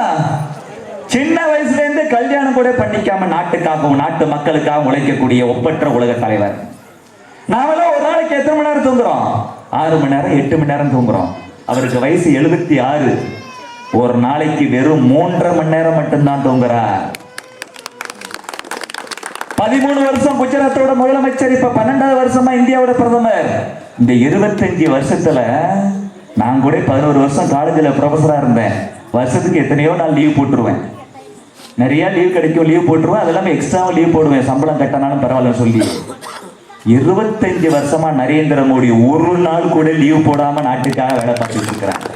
சின்ன வயசுல இருந்து கல்யாணம் கூட பண்ணிக்காம நாட்டுக்காகவும் நாட்டு மக்களுக்காக உழைக்கக்கூடிய ஒப்பற்ற உலக தலைவர். நாமெல்லாம் ஒரு நாளைக்கு எத்தனை மணி நேரம் தூங்குறோம்? 6 மணி நேரம் 8 மணி நேரம் தூங்குறோம். அவருக்கு வயசு 76. ஒரு நாளைக்கு வெறும் 3.5 மணி நேரம் மட்டும்தான் தூங்குறார். 13 வருஷம் குஜராத்தோட முதலமைச்சர், இப்ப 12வது வருஷமா இந்தியாவோட பிரதமர். இந்த 25 வருஷத்துல நான் கூட 11 வருஷம் காலேஜில் ப்ரொஃபஸரா இருந்தேன். வருஷத்துக்கு எத்தனையோ நாள் லீவ் போட்டுருவேன். நிறைய லீவ் கிடைக்கும், லீவ் போட்டுருவேன். அதெல்லாம் எக்ஸ்ட்ராவும் லீவ் போடுவேன், சம்பளம் கட்டினாலும் பரவாயில்ல சொல்லி. 25 வருஷமா நரேந்திர மோடி ஒரு நாள் கூட லீவ் போடாம நாட்டுக்காக வேலை பார்த்துட்டு இருக்கிறாங்க.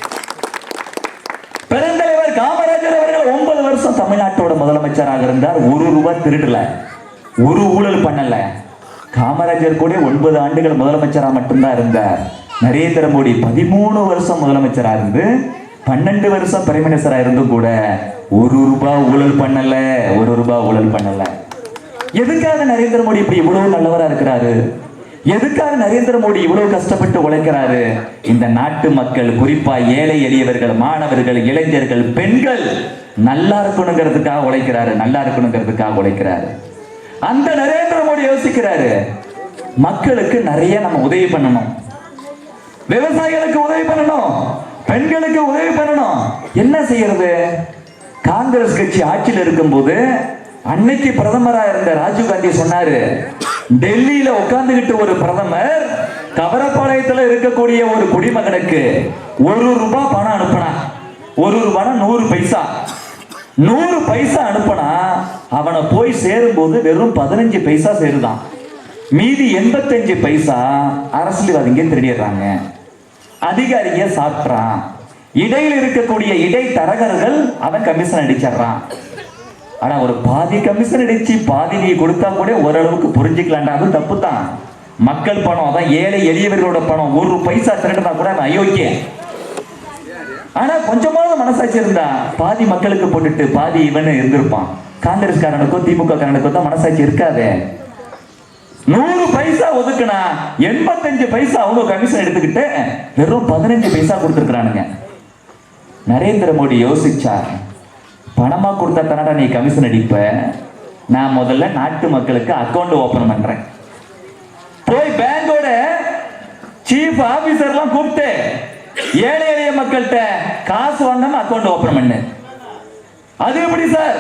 பெருந்தலைவர் காமராஜர் அவர்கள் 9 வருஷம் தமிழ்நாட்டோட முதலமைச்சராக இருந்தார். 1 ரூபாய் திருடல, ஒரு ஊழல் பண்ணல. காமராஜர் கூட 9 ஆண்டுகள் முதலமைச்சரா மட்டும்தான் இருந்தார். நரேந்திர மோடி 13 வருஷம் முதலமைச்சரா இருந்து 12 வருஷம் பிரைம் மினிஸ்டரா இருந்தும் கூட 1 ரூபாய் ஊழல் பண்ணல, 1 ரூபாய் ஊழல் பண்ணல. எதுக்காக நரேந்திர மோடி இப்படி இவ்வளவு நல்லவரா இருக்கிறாரு? எதுக்காக நரேந்திர மோடி இவ்வளவு கஷ்டப்பட்டு உழைக்கிறாரு? இந்த நாட்டு மக்கள், குறிப்பா ஏழை எளியவர்கள், மாணவர்கள், இளைஞர்கள், பெண்கள் நல்லா இருக்கணுங்கிறதுக்காக உழைக்கிறாரு, நல்லா இருக்கணுங்கிறதுக்காக உழைக்கிறாரு. அந்த நரேந்திர மோடி யோசிக்கிறாரு, மக்களுக்கு நிறைய நம்ம உதவி பண்ணணும், விவசாயிகளுக்கு உதவி பண்ணணும், பெண்களுக்கு உதவி பண்ணணும். என்ன செய்யறது? காங்கிரஸ் கட்சி ஆட்சியில் இருக்கும்போது அன்னைக்கு பிரதமரா இருந்த ராஜீவ் காந்தி சொன்னாரு, டெல்லியில உட்கார்ந்துகிட்டு ஒரு பிரதமர் கவரப்பாளையத்துல இருக்கக்கூடிய ஒரு குடிமகனுக்கு 1 ரூபாய் பணம் அனுப்பினா, 1 ரூபாய் 100 பைசா, 100 பைசா அனுப்பினா அவனை போய் சேரும் போது வெறும் 15 பைசா சேருதான். மீதி 85 பைசா அரசியல்வாதிங்க திருடிடுறாங்க, அதிகாரிங்க சாப்பிட்றான், இடையில் இருக்கக்கூடிய இடைத்தரகர்கள் அவன் கமிஷன் அடிச்சிடறான். ஆனா ஒரு பாதி கமிஷன் அடிச்சு பாதி நீ கொடுத்தா கூட ஓரளவுக்கு புரிஞ்சுக்கலாண்டா, அது தப்பு தான். மக்கள் பணம், அதான் ஏழை எளியவர்களோட பணம். 1 பைசா திருடுனா கூட அயோக்கிய. ஆனா கொஞ்சமாவது மனசாட்சி இருந்தா பாதி மக்களுக்கு போட்டுட்டு பாதி இவன் இருந்திருப்பான். காங்கிரஸ்காரனுக்கோ திமுக காரனுக்கோ தான் மனசாட்சி இருக்காதே. 100 பைசா ஒதுக்குனா 85 பைசா அவங்க கமிஷன் எடுத்துக்கிட்டு வெறும் 15 பைசா கொடுத்துருக்கானுங்க. நரேந்திர மோடி யோசிச்சார், பணமா கொடுத்தா தானடா நீ கமிஷன் அடிப்ப, நான் முதல்ல நாட்டு மக்களுக்கு அக்கௌண்ட் ஓபன் பண்றேன். போய் பேங்கோட சீஃப் ஆபீசர்லாம் கூப்பிட்டு ஏழை எளிய மக்கள்கிட்ட காசு வாங்காம அக்கௌண்ட் ஓபன் பண்ணு. அது எப்படி சார்?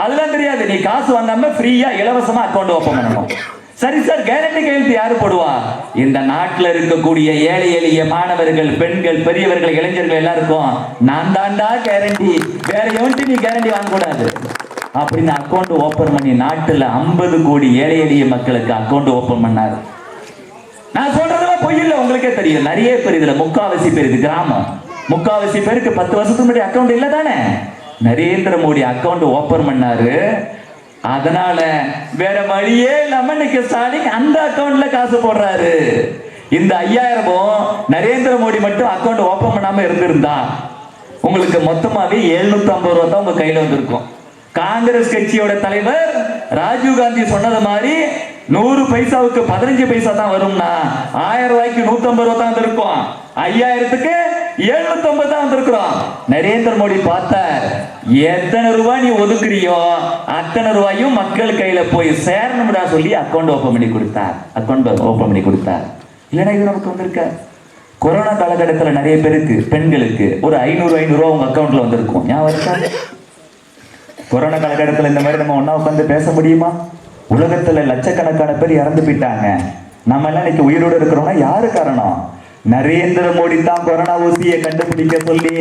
அதெல்லாம் தெரியாது, நீ காசு வாங்காம ஃப்ரீயா இலவசமா அக்கௌண்ட் ஓபன் பண்ணணும். சரி சார், கேரண்டி கையெழுத்து யாரு போடுவா? இந்த நாட்டில் இருக்கக்கூடிய ஏழை எளிய மாணவர்கள், பெண்கள், பெரியவர்கள், இளைஞர்கள் எல்லாருக்கும் நான் தாண்டா கேரண்டி, வேற எவன்ட்டு நீ கேரண்டி வாங்கக்கூடாது அப்படின்னு அக்கௌண்ட் ஓபன் பண்ணி நாட்டுல 50 கோடி ஏழை எளிய மக்களுக்கு அக்கௌண்ட் ஓபன் பண்ணாரு. நான் சொல்றதெல்லாம் பொய் இல்லை, உங்களுக்கே தெரியும். நிறைய பேர் இதுல முக்காவாசி பேர், இது கிராமம், முக்காவாசி பேருக்கு 10 வருஷத்துக்கு முன்னாடி அக்கௌண்ட் இல்லை தானே. நரேந்திர மோடி அக்கௌண்ட் ஓபன் பண்ணாரு. அதனால வேற வழியே இல்லாம இன்னைக்கு ஸ்டாலின் அந்த அக்கௌண்ட்ல காசு போடுறாரு. இந்த 5000 நரேந்திர மோடி மட்டும் அக்கௌண்ட் ஓபன் பண்ணாம இருந்திருந்தா உங்களுக்கு மொத்தமாவே 750 ரூபாய் தான் உங்க கையில வந்திருக்கும். காங்கிரஸ் கட்சியோட தலைவர் ராஜீவ் காந்தி சொன்னது மாதிரி 100 பைசாவுக்கு 15 பைசா தான் வரும்னா 1000 ரூபாய்க்கு 150 ரூபாய் தான் வந்திருக்கும், 5000க்கு 750 தான் வந்திருக்கிறோம். நரேந்திர மோடி பார்த்தார், எத்தனை ரூபாய் நீ ஒதுக்குறியோ அத்தனை ரூபாயும் மக்கள் கையில போய் சேரணும்டா சொல்லி அக்கௌண்ட் ஓபன் பண்ணி கொடுத்தார். அக்கௌண்ட் ஓபன் பண்ணி கொடுத்தார். இல்லைன்னா இது நமக்கு வந்திருக்க. கொரோனா காலகட்டத்தில் நிறைய பேருக்கு, பெண்களுக்கு ஒரு 500 ரூபாய் உங்க அக்கௌண்ட்ல வந்திருக்கும். ஞாபகம்? கொரோனா காலகட்டத்தில் இந்த மாதிரி நம்ம ஒன்னா உட்காந்து பேச முடியுமா? உலகத்துல லட்சக்கணக்கான பேர் இறந்து போயிட்டாங்க. நம்ம எல்லாம் இன்னைக்கு உயிரோடு இருக்கிறோம்னா யாரு காரணம்? நரேந்திர மோடி தான் கொரோனா ஊசியை கண்டுபிடிக்க சொல்லி,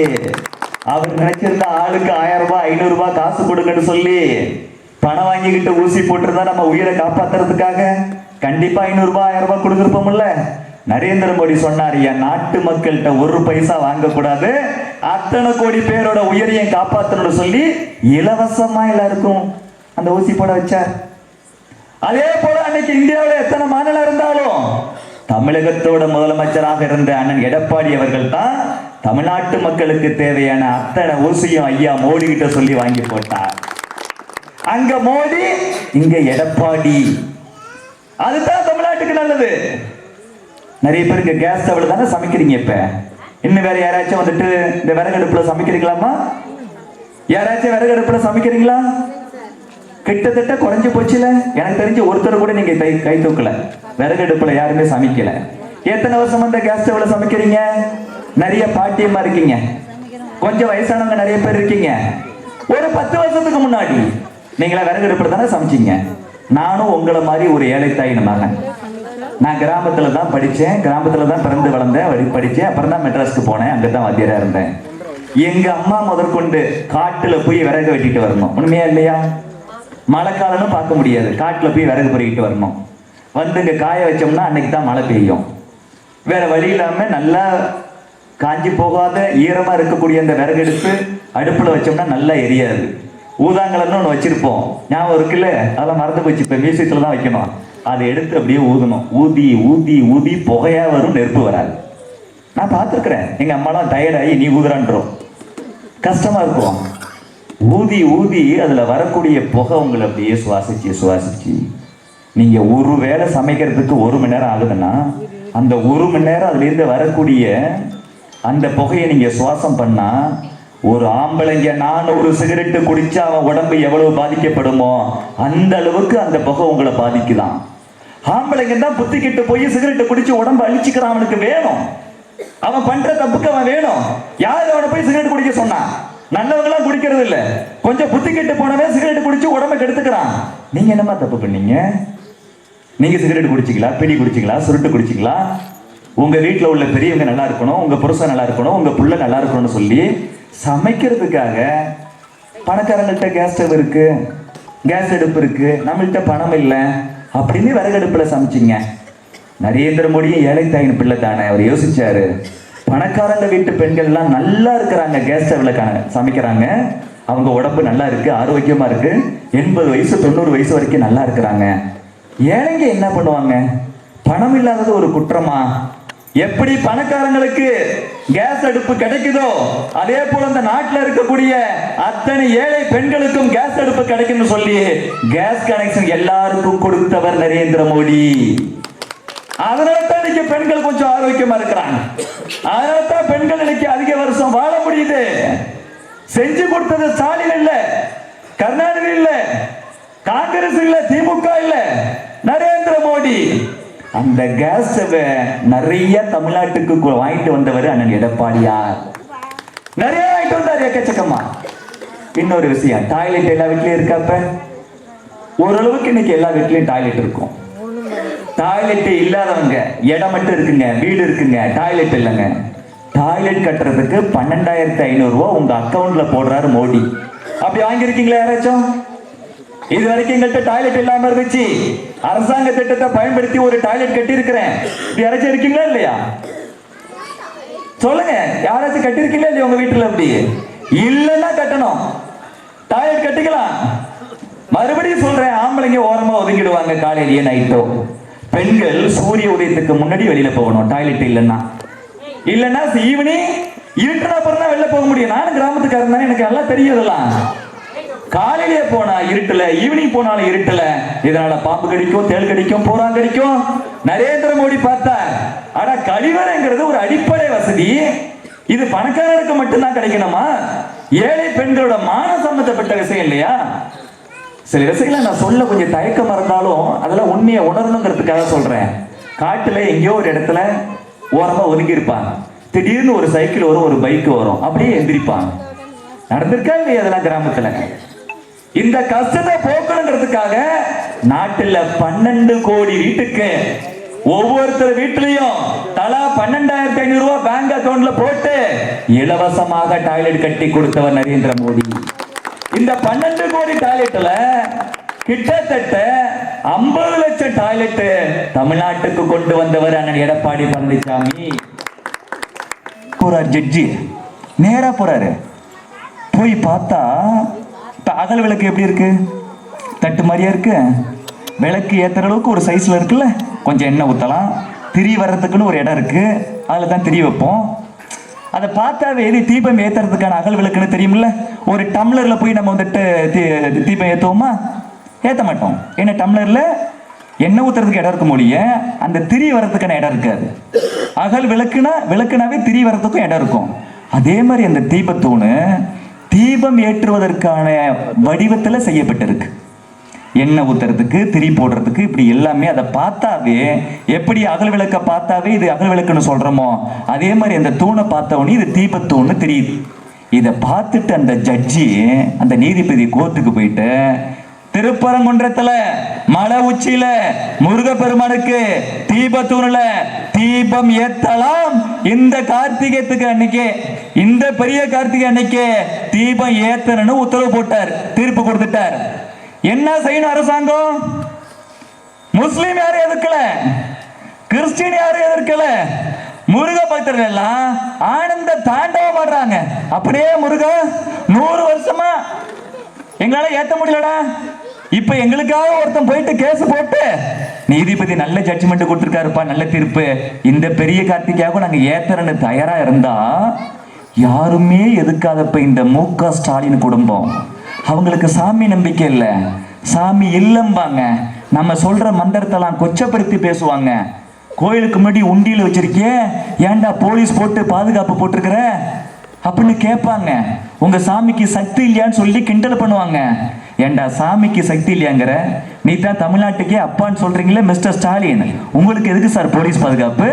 அவர் நினைச்சிருந்தா ஆளுக்கு 1000 ரூபாய் 500 ரூபாய் காசு கொடுங்கன்னு சொல்லி பணம் வாங்கிக்கிட்டு ஊசி போட்டிருந்தா நம்ம உயிரை காப்பாத்துறதுக்காக கண்டிப்பா 500 ரூபாய் 1000 ரூபாய் கொடுத்துருப்போம்ல. நரேந்திர மோடி சொன்னார், என் நாட்டு மக்கள்கிட்ட 1 பைசா வாங்கக்கூடாது, அத்தனை கோடி பேரோட உயிரையும் காப்பாற்றணும்னு சொல்லி இலவசமா எல்லாருக்கும் அந்த ஊசி போட வச்சார். அதே போல அன்னைக்கு இந்தியாவில் எத்தனை மாநிலம் இருந்தாலும் தமிழகத்தோட முதலமைச்சராக இருந்த அண்ணன் எடப்பாடி அவர்கள் தான் தமிழ்நாட்டு மக்களுக்கு தேவையான அத்தனை ஊசியும் ஐயா மோடி கிட்ட சொல்லி வாங்கி போட்டார். அங்க மோடி, இங்க எடப்பாடி. அதுதான் தமிழ்நாட்டுக்கு நல்லது. நிறைய பேருக்கு கேஸ் ஸ்டவ்ல தானே சமைக்கிறீங்க. இப்ப இன்னும் வேற யாராச்சும் வந்துட்டு இந்த விறகு அடுப்புல சமைக்கிறீங்களாமா? யாராச்சும் விறகு அடுப்புல சமைக்கிறீங்களா? கிட்டத்தட்ட குறைஞ்சு போச்சுல. எனக்கு தெரிஞ்சு ஒருத்தர் கூட நீங்க கை தூக்கல. விறகு அடுப்புல யாருமே சமைக்கல. எத்தனை வருஷம் அந்த கேஸ் ஸ்டவ்ல சமைக்கிறீங்க? நிறைய பாட்டியமா இருக்கீங்க, கொஞ்சம் வயசானவங்க நிறைய பேர் இருக்கீங்க. ஒரு 10 வருஷத்துக்கு முன்னாடி நீங்களா விறகு அடுப்புல தானே சமைச்சீங்க. நானும் உங்களை மாதிரி ஒரு ஏழை தாயின் மகன். நான் கிராமத்துல தான் படிச்சேன், கிராமத்துல தான் பிறந்து வளர்ந்தேன், படிச்சேன். அப்புறம் தான் மெட்ராஸ்க்கு போனேன், அங்கதான் வாத்தியாரா இருந்தேன். எங்க அம்மா முதற்கொண்டு காட்டுல போய் விறகு வெட்டிட்டு வரணும். உண்மையா இல்லையா? மழை காலம்னு பார்க்க முடியாது, காட்டுல போய் விறகு பொறுக்கிட்டு வரணும். வந்து இங்க காய வச்சோம்னா அன்னைக்கு தான் மழை பெய்யும். வேற வழி இல்லாம நல்லா காஞ்சி போகாத ஈரமா இருக்கக்கூடிய அந்த விறகு எடுத்து அடுப்புல வச்சோம்னா நல்லா எரியாது. ஊதாங்கலன்னு ஒன்று வச்சிருப்போம், ஞாபகம் இருக்குல்ல? அதெல்லாம் மறந்து போச்சு. இப்ப மியூசியத்துல தான் வைக்கணும். அதை எடுத்து அப்படியே ஊதணும். ஊதி ஊதி ஊதி புகையா வரும், நெருப்பு வராது. நான் பார்த்துருக்கிறேன். எங்க அம்மாலாம் டயர்டாகி நீ ஊதுறான்றோம், கஷ்டமா இருக்கும். ஊதி ஊதி அதுல வரக்கூடிய புகை உங்களை அப்படியே சுவாசிச்சு சுவாசிச்சு நீங்க ஒரு வேளை சமைக்கிறதுக்கு 1 மணி நேரம் ஆகுதுன்னா அந்த 1 மணி நேரம் அதுல இருந்து வரக்கூடிய அந்த புகையை நீங்க சுவாசம் பண்ணா, ஒரு ஆம்பளைங்க 400 சிகரெட்டு குடிச்சா அவன் உடம்பு எவ்வளவு பாதிக்கப்படுமோ அந்த அளவுக்கு அந்த புகை உங்களை பாதிக்குதான். ஆம்பளைங்க தான் புத்தி கிட்டு போய் சிகரெட்டு குடிச்சு உடம்பு அழிச்சுக்கிறான். அவனுக்கு வேணும், அவன் பண்ற தப்புக்கு அவன் வேணும். யாரு அவனை போய் சிகரெட் குடிக்க சொன்னான்? நல்லவங்களாம் குடிக்கிறது இல்ல, கொஞ்சம் புத்தி கெட்டு போனவன் சிகரெட் குடிச்சு உடம்பை கெடுத்துக்கிறான். நீங்க என்னமா தப்பு பண்ணீங்க? நீங்க சிகரெட் குடிச்சிங்களா, பீடி குடிச்சிங்களா, சுருட்டு குடிச்சிங்களா? உங்க வீட்டுல உள்ள பெரியவங்க நல்லா இருக்கணும், உங்க புருஷன் நல்லா இருக்கணும், உங்க புள்ள நல்லா இருக்கணும்னு சொல்லி சமைக்கிறதுக்காக பணக்காரங்கள்ட்ட கேஸ் ஸ்டவ் இருக்கு, கேஸ் அடுப்பு இருக்கு, நம்மள்கிட்ட பணம் இல்லை அப்படின்னு விறகு அடுப்புல சமைச்சிங்க. நரேந்திர மோடியும் ஏழை தாயின் பிள்ளை தானே. அவர் யோசிச்சாரு, பணக்காரங்க வீட்டு பெண்கள் எல்லாம் நல்லா இருக்கிறாங்க, கேஸ் ஸ்டவ்ல சமைக்கிறாங்க, அவங்க உடம்பு நல்லா இருக்கு, ஆரோக்கியமா இருக்கு, 80 வயசு 90 வயசு வரைக்கும் நல்லா இருக்கிறாங்க. ஏழைங்க என்ன பண்ணுவாங்க? பணம் இல்லாதது ஒரு குற்றமா? எப்படி பணக்காரங்களுக்கு கேஸ் அடுப்பு கிடைக்குதோ அதே போல இந்த நாட்டில் இருக்கக்கூடிய அத்தனை ஏழை பெண்களுக்கும் கேஸ் அடுப்பு கிடைக்கும்னு சொல்லி கேஸ் கனெக்ஷன் எல்லாருக்கும் கொடுத்தவர் நரேந்திர மோடி. அதனால்தான் இன்னைக்கு பெண்கள் கொஞ்சம் ஆரோக்கியமா இருக்கிறாங்க. அதனால்தான் பெண்கள் இன்னைக்கு அதிக வருஷம் வாழ முடியுது. செஞ்சு கொடுத்தது ஸ்டாலின் இல்ல, கருணாநிதி இல்ல, காங்கிரஸ் இல்ல, திமுக இல்ல, நரேந்திர மோடி. அந்த கேஸ் நிறைய தமிழ்நாட்டுக்கு வாங்கிட்டு வந்தவர் அண்ணன் எடப்பாடியார். நிறைய வாங்கிட்டு வந்தார், எக்கச்சக்கமா. இன்னொரு விஷயம், டாய்லெட் எல்லா வீட்லயும் இருக்கப்ப ஓரளவுக்கு இன்னைக்கு எல்லா வீட்லயும் டாய்லெட் இருக்கும். டாய்லெட் இல்லாதவங்க, இடம் மட்டும் இருக்குங்க, வீடு இருக்குங்க, டாய்லெட் இல்லைங்க. டாய்லெட் கட்டுறதுக்கு 12,500 ரூபாய் உங்க அக்கௌண்ட்ல போடுறாரு மோடி. அப்படி வாங்கியிருக்கீங்களா யாராச்சும்? இது வரைக்கும் எங்கள்கிட்ட டாய்லெட் இல்லாம இருந்துச்சு, அரசாங்க திட்டத்தை பயன்படுத்தி ஒரு டாய்லெட் கட்டி இருக்கிறேன். இப்படி யாராச்சும் இருக்கீங்களா இல்லையா? சொல்லுங்க, யாராச்சும் கட்டி இருக்கீங்களா இல்லையா உங்க வீட்டுல? அப்படி இல்லைன்னா கட்டணும், டாய்லெட் கட்டிக்கலாம். மறுபடியும் சொல்றேன், ஆம்பளைங்க ஓரமா ஒதுங்கிடுவாங்க காலையிலேயே நைட்டோ. பெண்கள் சூரிய உதயத்துக்கு முன்னாடி வெளியில போகணும், டாய்லெட் இல்லைன்னா. இல்லைன்னா ஈவினிங் இருட்டுனா அப்புறம் தான் வெளில போக முடியும். நானும் கிராமத்துக்காரன் தானே, எனக்கு நல்லா தெரியுதெல்லாம். காலையிலே போனா இருட்டுல, ஈவினிங் போனாலும் இருட்டுல. இதனால பாம்பு கடிக்கும், தேள் கடிக்கும், பூரான் கடிக்கும். நரேந்திர மோடி பார்த்தார், ஆனா கழிவறைங்கிறது ஒரு அடிப்படை வசதி, இது பணக்காரருக்கு மட்டும்தான் கிடைக்கணுமா? ஏழை பெண்களோட மான சம்பந்தப்பட்ட விஷயம் இல்லையா? சில விஷயங்களை நான் சொல்ல கொஞ்சம் தயக்கம் இருந்தாலும் அதெல்லாம் உண்மையை உணரணுங்கிறதுக்காக சொல்றேன். காட்டுல எங்கேயோ ஒரு இடத்துல ஓரமா ஒதுங்கி இருப்பாங்க. திடீர்னு ஒரு சைக்கிள் வரும், ஒரு பைக் வரும், அப்படியே எந்திரிப்பாங்க. நடந்திருக்கா இல்லையா அதெல்லாம் கிராமத்துல? இந்த கஷ்டத்தை போக்கணுங்கிறதுக்காக நாட்டுல 12 கோடி வீட்டுக்கு ஒவ்வொருத்தர் வீட்டிலையும் தலா 12,500 ரூபாய் பேங்க் அக்கவுண்ட்ல போட்டு இலவசமாக டாய்லெட் கட்டி கொடுத்தவர் நரேந்திர மோடி. இந்த 12 கோடி டாய்லெட்ல கிட்டத்தட்ட 50 லட்சம் டாய்லெட் தமிழ்நாட்டுக்கு கொண்டு வந்தவர் அண்ணன் எடப்பாடி பழனிசாமி. போறார் ஜட்ஜி, நேரா போறாரு. போய் பார்த்தா அகல் விளக்கு எப்படி இருக்கு? தட்டு மாதிரியா இருக்கு. விளக்கு ஏத்துற அளவுக்கு ஒரு சைஸ்ல இருக்குல்ல, கொஞ்சம் எண்ணெய் ஊற்றலாம். திரி வர்றதுக்குன்னு ஒரு இடம் இருக்கு, அதில் தான் திரி வைப்போம். அதை பார்த்தாவே இது தீபம் ஏத்துறதுக்கான அகல் விளக்குன்னு தெரியுமில்ல. ஒரு டம்ளர்ல போய் நம்ம வந்துட்டு தீபம் ஏற்றுவோமா? ஏற்ற மாட்டோம். ஏன்னா டம்ளர்ல எண்ணெய் ஊத்துறதுக்கு இடம் இருக்க முடியும், அந்த திரி வர்றதுக்கான இடம் இருக்காது. அகல் விளக்குனாவே திரி வர்றதுக்கும் இடம் இருக்கும். அதே மாதிரி அந்த தீபத்தூணு தீபம் ஏற்றுவதற்கான வடிவத்தில் செய்யப்பட்டிருக்கு. எண்ணெய் ஊத்துறதுக்கு, திரி போடுறதுக்கு, இப்படி எல்லாமே. அதை பார்த்தாவே எப்படி அகல் விளக்க பார்த்தாவே இது அகல் விளக்குன்னு சொல்றோமோ, அதே மாதிரி அந்த தூணை பார்த்தவொடனே இது தீபத்தூணு தெரியுது. இதை பார்த்துட்டு அந்த ஜட்ஜி, அந்த நீதிபதி கோர்ட்டுக்கு போயிட்டு, திருப்பரங்குன்றத்துல மலை உச்சியில முருகப்பெருமானுக்கு தீபத்தூணுல தீபம் ஏத்தலாம், இந்த கார்த்திகைத்துக்கு அன்னைக்கு, இந்த பெரிய கார்த்திகை அன்னைக்கு தீபம் ஏத்தணும்னு உத்தரவு போட்டார், தீர்ப்பு கொடுத்துட்டார். என்ன செய்யணும் அரசாங்கம்? முஸ்லீம் யாரும் எதிர்க்கல, கிறிஸ்டின் யாரும் எதிர்க்கல, முருக பக்தர்கள் எல்லாம் ஆனந்த தாண்டவம் ஆடுறாங்க. அப்படியே முருகா 100 வருஷமா எங்களால ஏத்த முடியலடா, இப்ப எங்களுக்காக ஒருத்தன் போயிட்டு கேஸ் போட்டு, நீதிபதி நல்ல ஜட்ஜ்மெண்ட் கொடுத்திருக்காருப்பா, நல்ல தீர்ப்பு, இந்த பெரிய கார்த்திகையாக நாங்க ஏத்தறன்னு தயாரா இருந்தா யாருமே எதுக்காதப்ப இந்த மு.க. ஸ்டாலின் குடும்பம், அவங்களுக்கு சாமி நம்பிக்கை இல்லை, சாமி இல்லம்பாங்க, நம்ம சொல்ற மந்திரத்தெல்லாம் கொச்சப்படுத்தி பேசுவாங்க. கோயிலுக்கு முன்னாடி உண்டியில் வச்சிருக்கே, ஏன்டா போலீஸ் போட்டு பாதுகாப்பு போட்டிருக்கிற அப்படின்னு கேட்பாங்க. உங்க சாமிக்கு சக்தி இல்லையான்னு சொல்லி கிண்டல் பண்ணுவாங்க. ஏன்டா சாமிக்கு சக்தி இல்லையாங்கிற, நீ தான் தமிழ்நாட்டுக்கே அப்பான்னு சொல்றீங்களே மிஸ்டர் ஸ்டாலின், உங்களுக்கு எதுக்கு சார் போலீஸ் பாதுகாப்பு?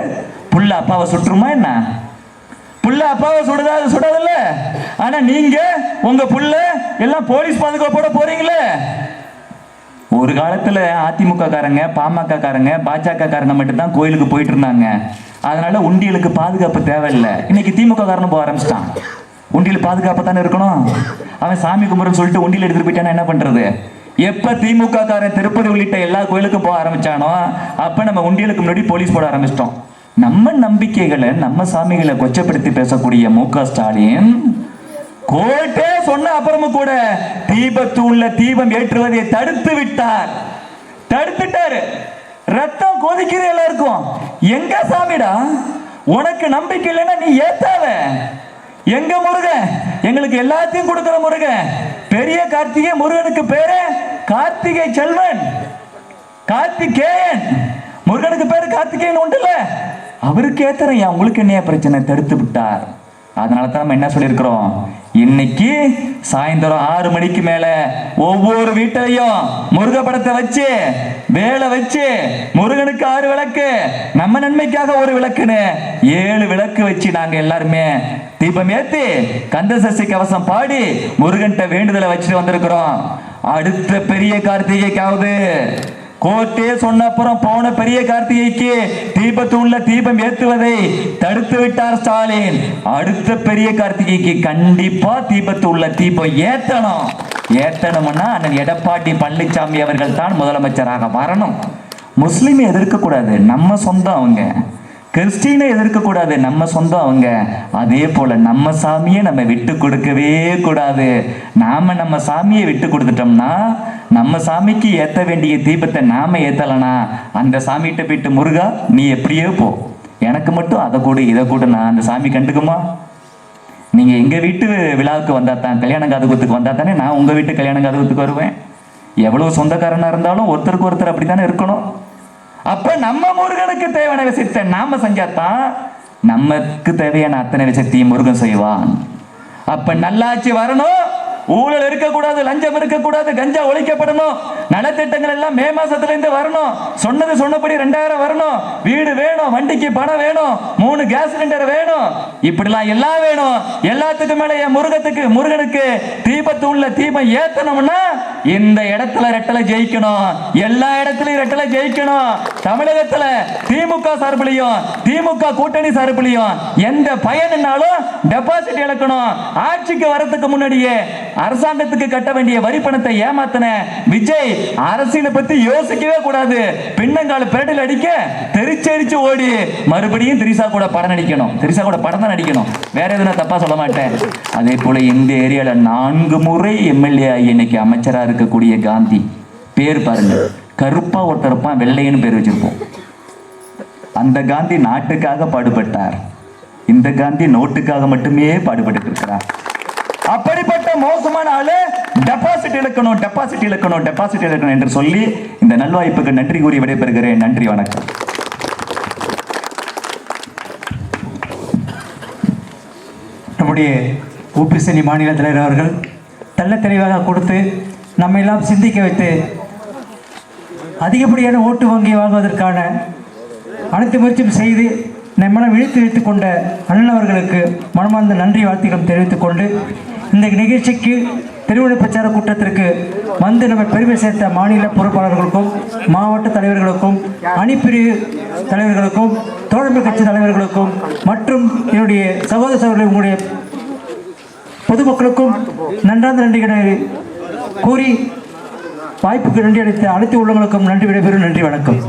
புள்ள அப்பாவை சுட்டுருமா என்ன? புள்ள அப்பாவை சுடாதுல்ல, ஆனா நீங்க உங்க புள்ள எல்லாம் போலீஸ் பாதுகாப்போட போறீங்களே. ஒரு காலத்துல அதிமுக காரங்க, பாமக காரங்க, பாஜக காரங்க மட்டும் தான் கோயிலுக்கு போயிட்டு இருந்தாங்க. அதனால உண்டியலுக்கு பாதுகாப்பு தேவையில்லை. இன்னைக்கு திமுக காரனும் போக ஆரம்பிச்சிட்டான். உண்டியல் பாதுகாப்பு தானே இருக்கணும். அவன் சாமி கும்பிடுன்னு சொல்லிட்டு உண்டியல் எடுத்துட்டு போயிட்டானா என்ன பண்றது? எப்ப திமுக காரன் திருப்பதி உள்ளிட்ட எல்லா கோயிலுக்கும் போக ஆரம்பிச்சானோ அப்ப நம்ம உண்டியலுக்கு முன்னாடி போலீஸ் போட ஆரம்பிச்சிட்டோம். நம்ம நம்பிக்கைகளை, நம்ம சாமிகளை கொச்சப்படுத்தி பேசக்கூடிய மு.க. ஸ்டாலின் கோர்ட்டே சொன்ன அப்புறமும் கூட தீபத்தூண்ல தீபம் ஏற்றுவதை தடுத்துட்டாரு. ரத்தம் கொதிக்கிற எல்லாருக்கும். எங்க சாமிடா, உனக்கு நம்பிக்கை இல்லைன்னா நீ ஏத்தாவ. எங்க முருகன், எங்களுக்கு எல்லாத்தையும் கொடுக்கிற முருகன், பெரிய கார்த்திகை முருகனுக்கு பேரு கார்த்திகை செல்வன், கார்த்திகேயன். முருகனுக்கு பேரு கார்த்திகேயன் உண்டுல்ல, அவருக்கு ஏத்துறேன், உங்களுக்கு என்ன பிரச்சனை? தடுத்து விட்டார். அதனால தான் நம்ம என்ன சொல்லியிருக்கிறோம், இன்னைக்கு சாயந்தரம் 6 மணிக்கு மேல ஒவ்வொரு வீட்டிலையும் முருக படத்தை வச்சு, வேலை வச்சு, முருகனுக்கு 6 விளக்கு, நம்ம நன்மைக்காக ஒரு விளக்குன்னு 7 விளக்கு வச்சு நாங்க எல்லாருமே தீபம் ஏத்தி கந்த சஷ்டி கவசம் பாடி முருகன்கிட்ட வேண்டுதலை வச்சுட்டு வந்திருக்கிறோம். அடுத்த பெரிய கார்த்திகைக்காவது கோர்ட்டே சொன்ன அப்புறம் போன பெரிய கார்த்திகைக்கு தீபத்தூண்ல தீபம் ஏத்துவதை தடுத்து விட்டார் ஸ்டாலின். அடுத்த பெரிய கார்த்திகைக்கு கண்டிப்பா தீபத்தூண்ல தீபம் ஏத்தணும்னா அண்ணன் எடப்பாடி பழனிசாமி அவர்கள் தான் முதலமைச்சராக வரணும். முஸ்லீமை எதிர்க்க கூடாது, நம்ம சொந்தம் அவங்க. கிறிஸ்டினை எதிர்க்க கூடாது, நம்ம சொந்தம் அவங்க. அதே போல நம்ம சாமியை நம்ம விட்டு கொடுக்கவே கூடாது. நாம நம்ம சாமியை விட்டு கொடுத்துட்டோம்னா, நம்ம சாமிக்கு ஏத்த வேண்டிய தீபத்தை நாம ஏத்தலனா, அந்த சாமிகிட்ட போயிட்டு முருகா நீ எப்படியோ போ, எனக்கு மட்டும் அதை கூட இதை கூட நான் அந்த சாமி கண்டுக்குமா? நீங்க எங்க வீட்டு விழாவுக்கு வந்தா தான், கல்யாண காதுகுத்துக்கு வந்தா தானே நான் உங்க வீட்டு கல்யாண காதுகுத்துக்கு வருவேன். எவ்வளவு சொந்தக்காரனா இருந்தாலும் ஒருத்தருக்கு ஒருத்தர் அப்படித்தானே இருக்கணும். அப்ப நம்ம முருகனுக்கு தேவையான விஷயத்தை நாம செஞ்சாதான் நமக்கு தேவையான அத்தனை விஷயத்தையும் முருகன் செய்வான். அப்ப நல்லாட்சி வரணும், ஊழல் இருக்கக்கூடாது, லஞ்சம் இருக்கக்கூடாது, கஞ்சா ஒழிக்கப்படணும், நலத்திட்டங்கள் எல்லாம் மே மாசத்துல இருந்து வரணும், சொன்னது சொன்னபடி 2000 வரணும், வீடு வேணும், வண்டிக்கு பணம் வேணும், 3 கேஸ் சிலிண்டர் வேணும், இப்படிலாம் எல்லாம் வேணும். எல்லாத்துக்கும் மேல என் முருகனுக்கு தீபத்தூண்ல தீபம் ஏத்தணும்னா இந்த இடத்துல ரெட்டலை ஜெயிக்கணும், எல்லா இடத்துலயும் ரெட்டலை ஜெயிக்கணும். தமிழகத்துல திமுக சார்பிலையும் திமுக கூட்டணி சார்பிலையும் எந்த பயனாலும் டெபாசிட் இழக்கணும். ஆட்சிக்கு வரதுக்கு முன்னாடியே அரசாங்கத்துக்கு கட்ட வேண்டிய வரி பணத்தை ஏமாத்தின விஜய் அரசியலை பத்தி யோசிக்கவே கூடாது. பின்னங்கால பிரடல் அடிக்க தெரிச்சடிச்சு ஓடி மறுபடியும் திரிசா கூட படம் நடிக்கணும். திரிசா கூட படம் தான் நடிக்கணும், வேற எதுனா தப்பா சொல்ல மாட்டேன். அதே போல இந்த ஏரியால 4 முறை எம்எல்ஏ ஆகி இன்னைக்கு அமைச்சரா இருக்கக்கூடிய காந்தி பேர் பாருங்க, கருப்பா ஒருத்தர் இருப்பான், வெள்ளையன்னு பேர் வச்சிருப்போம். அந்த காந்தி நாட்டுக்காக பாடுபட்டார், இந்த காந்தி நோட்டுக்காக மட்டுமே பாடுபட்டு இருக்கிறார். அப்படிப்பட்ட மோசமான ஆளு டெபாசிட் இழக்கணும், டெபாசிட் இழக்கணும், டெபாசிட் இழக்கணும் என்று சொல்லி இந்த நல்வாய்ப்புக்கு நன்றி கூறி விடைபெறுகிறேன். நன்றி, வணக்கம். நம்முடைய ஊபிசனி மாநில தலைவர் அவர்கள் தெள்ள தெளிவாக கொடுத்து நம்மை எல்லாம் சிந்திக்க வைத்து அதிகப்படியான ஓட்டு வங்கி வாங்குவதற்கான அனைத்து முயற்சியும் செய்து நம்மளை இழுத்து வைத்துக் கொண்ட அண்ணன் அவர்களுக்கு மனமார்ந்த நன்றி வாழ்த்துக்களும் தெரிவித்துக் கொண்டு இந்த நிகழ்ச்சிக்கு திருவிழா பிரச்சார கூட்டத்திற்கு வந்து நம்ம பெருமை சேர்த்த மாநில பொறுப்பாளர்களுக்கும் மாவட்ட தலைவர்களுக்கும் அணிப்பிரிவு தலைவர்களுக்கும் தோழமை கட்சி தலைவர்களுக்கும் மற்றும் என்னுடைய சகோதர சகோதரர்கள் உங்களுடைய பொதுமக்களுக்கும் நன்றார்ந்த நன்றிகளை கூறி வாய்ப்புக்கு நன்றி அளித்த அனைத்து உள்ளங்களுக்கும் நன்றி விடைபெறும். நன்றி, வணக்கம்.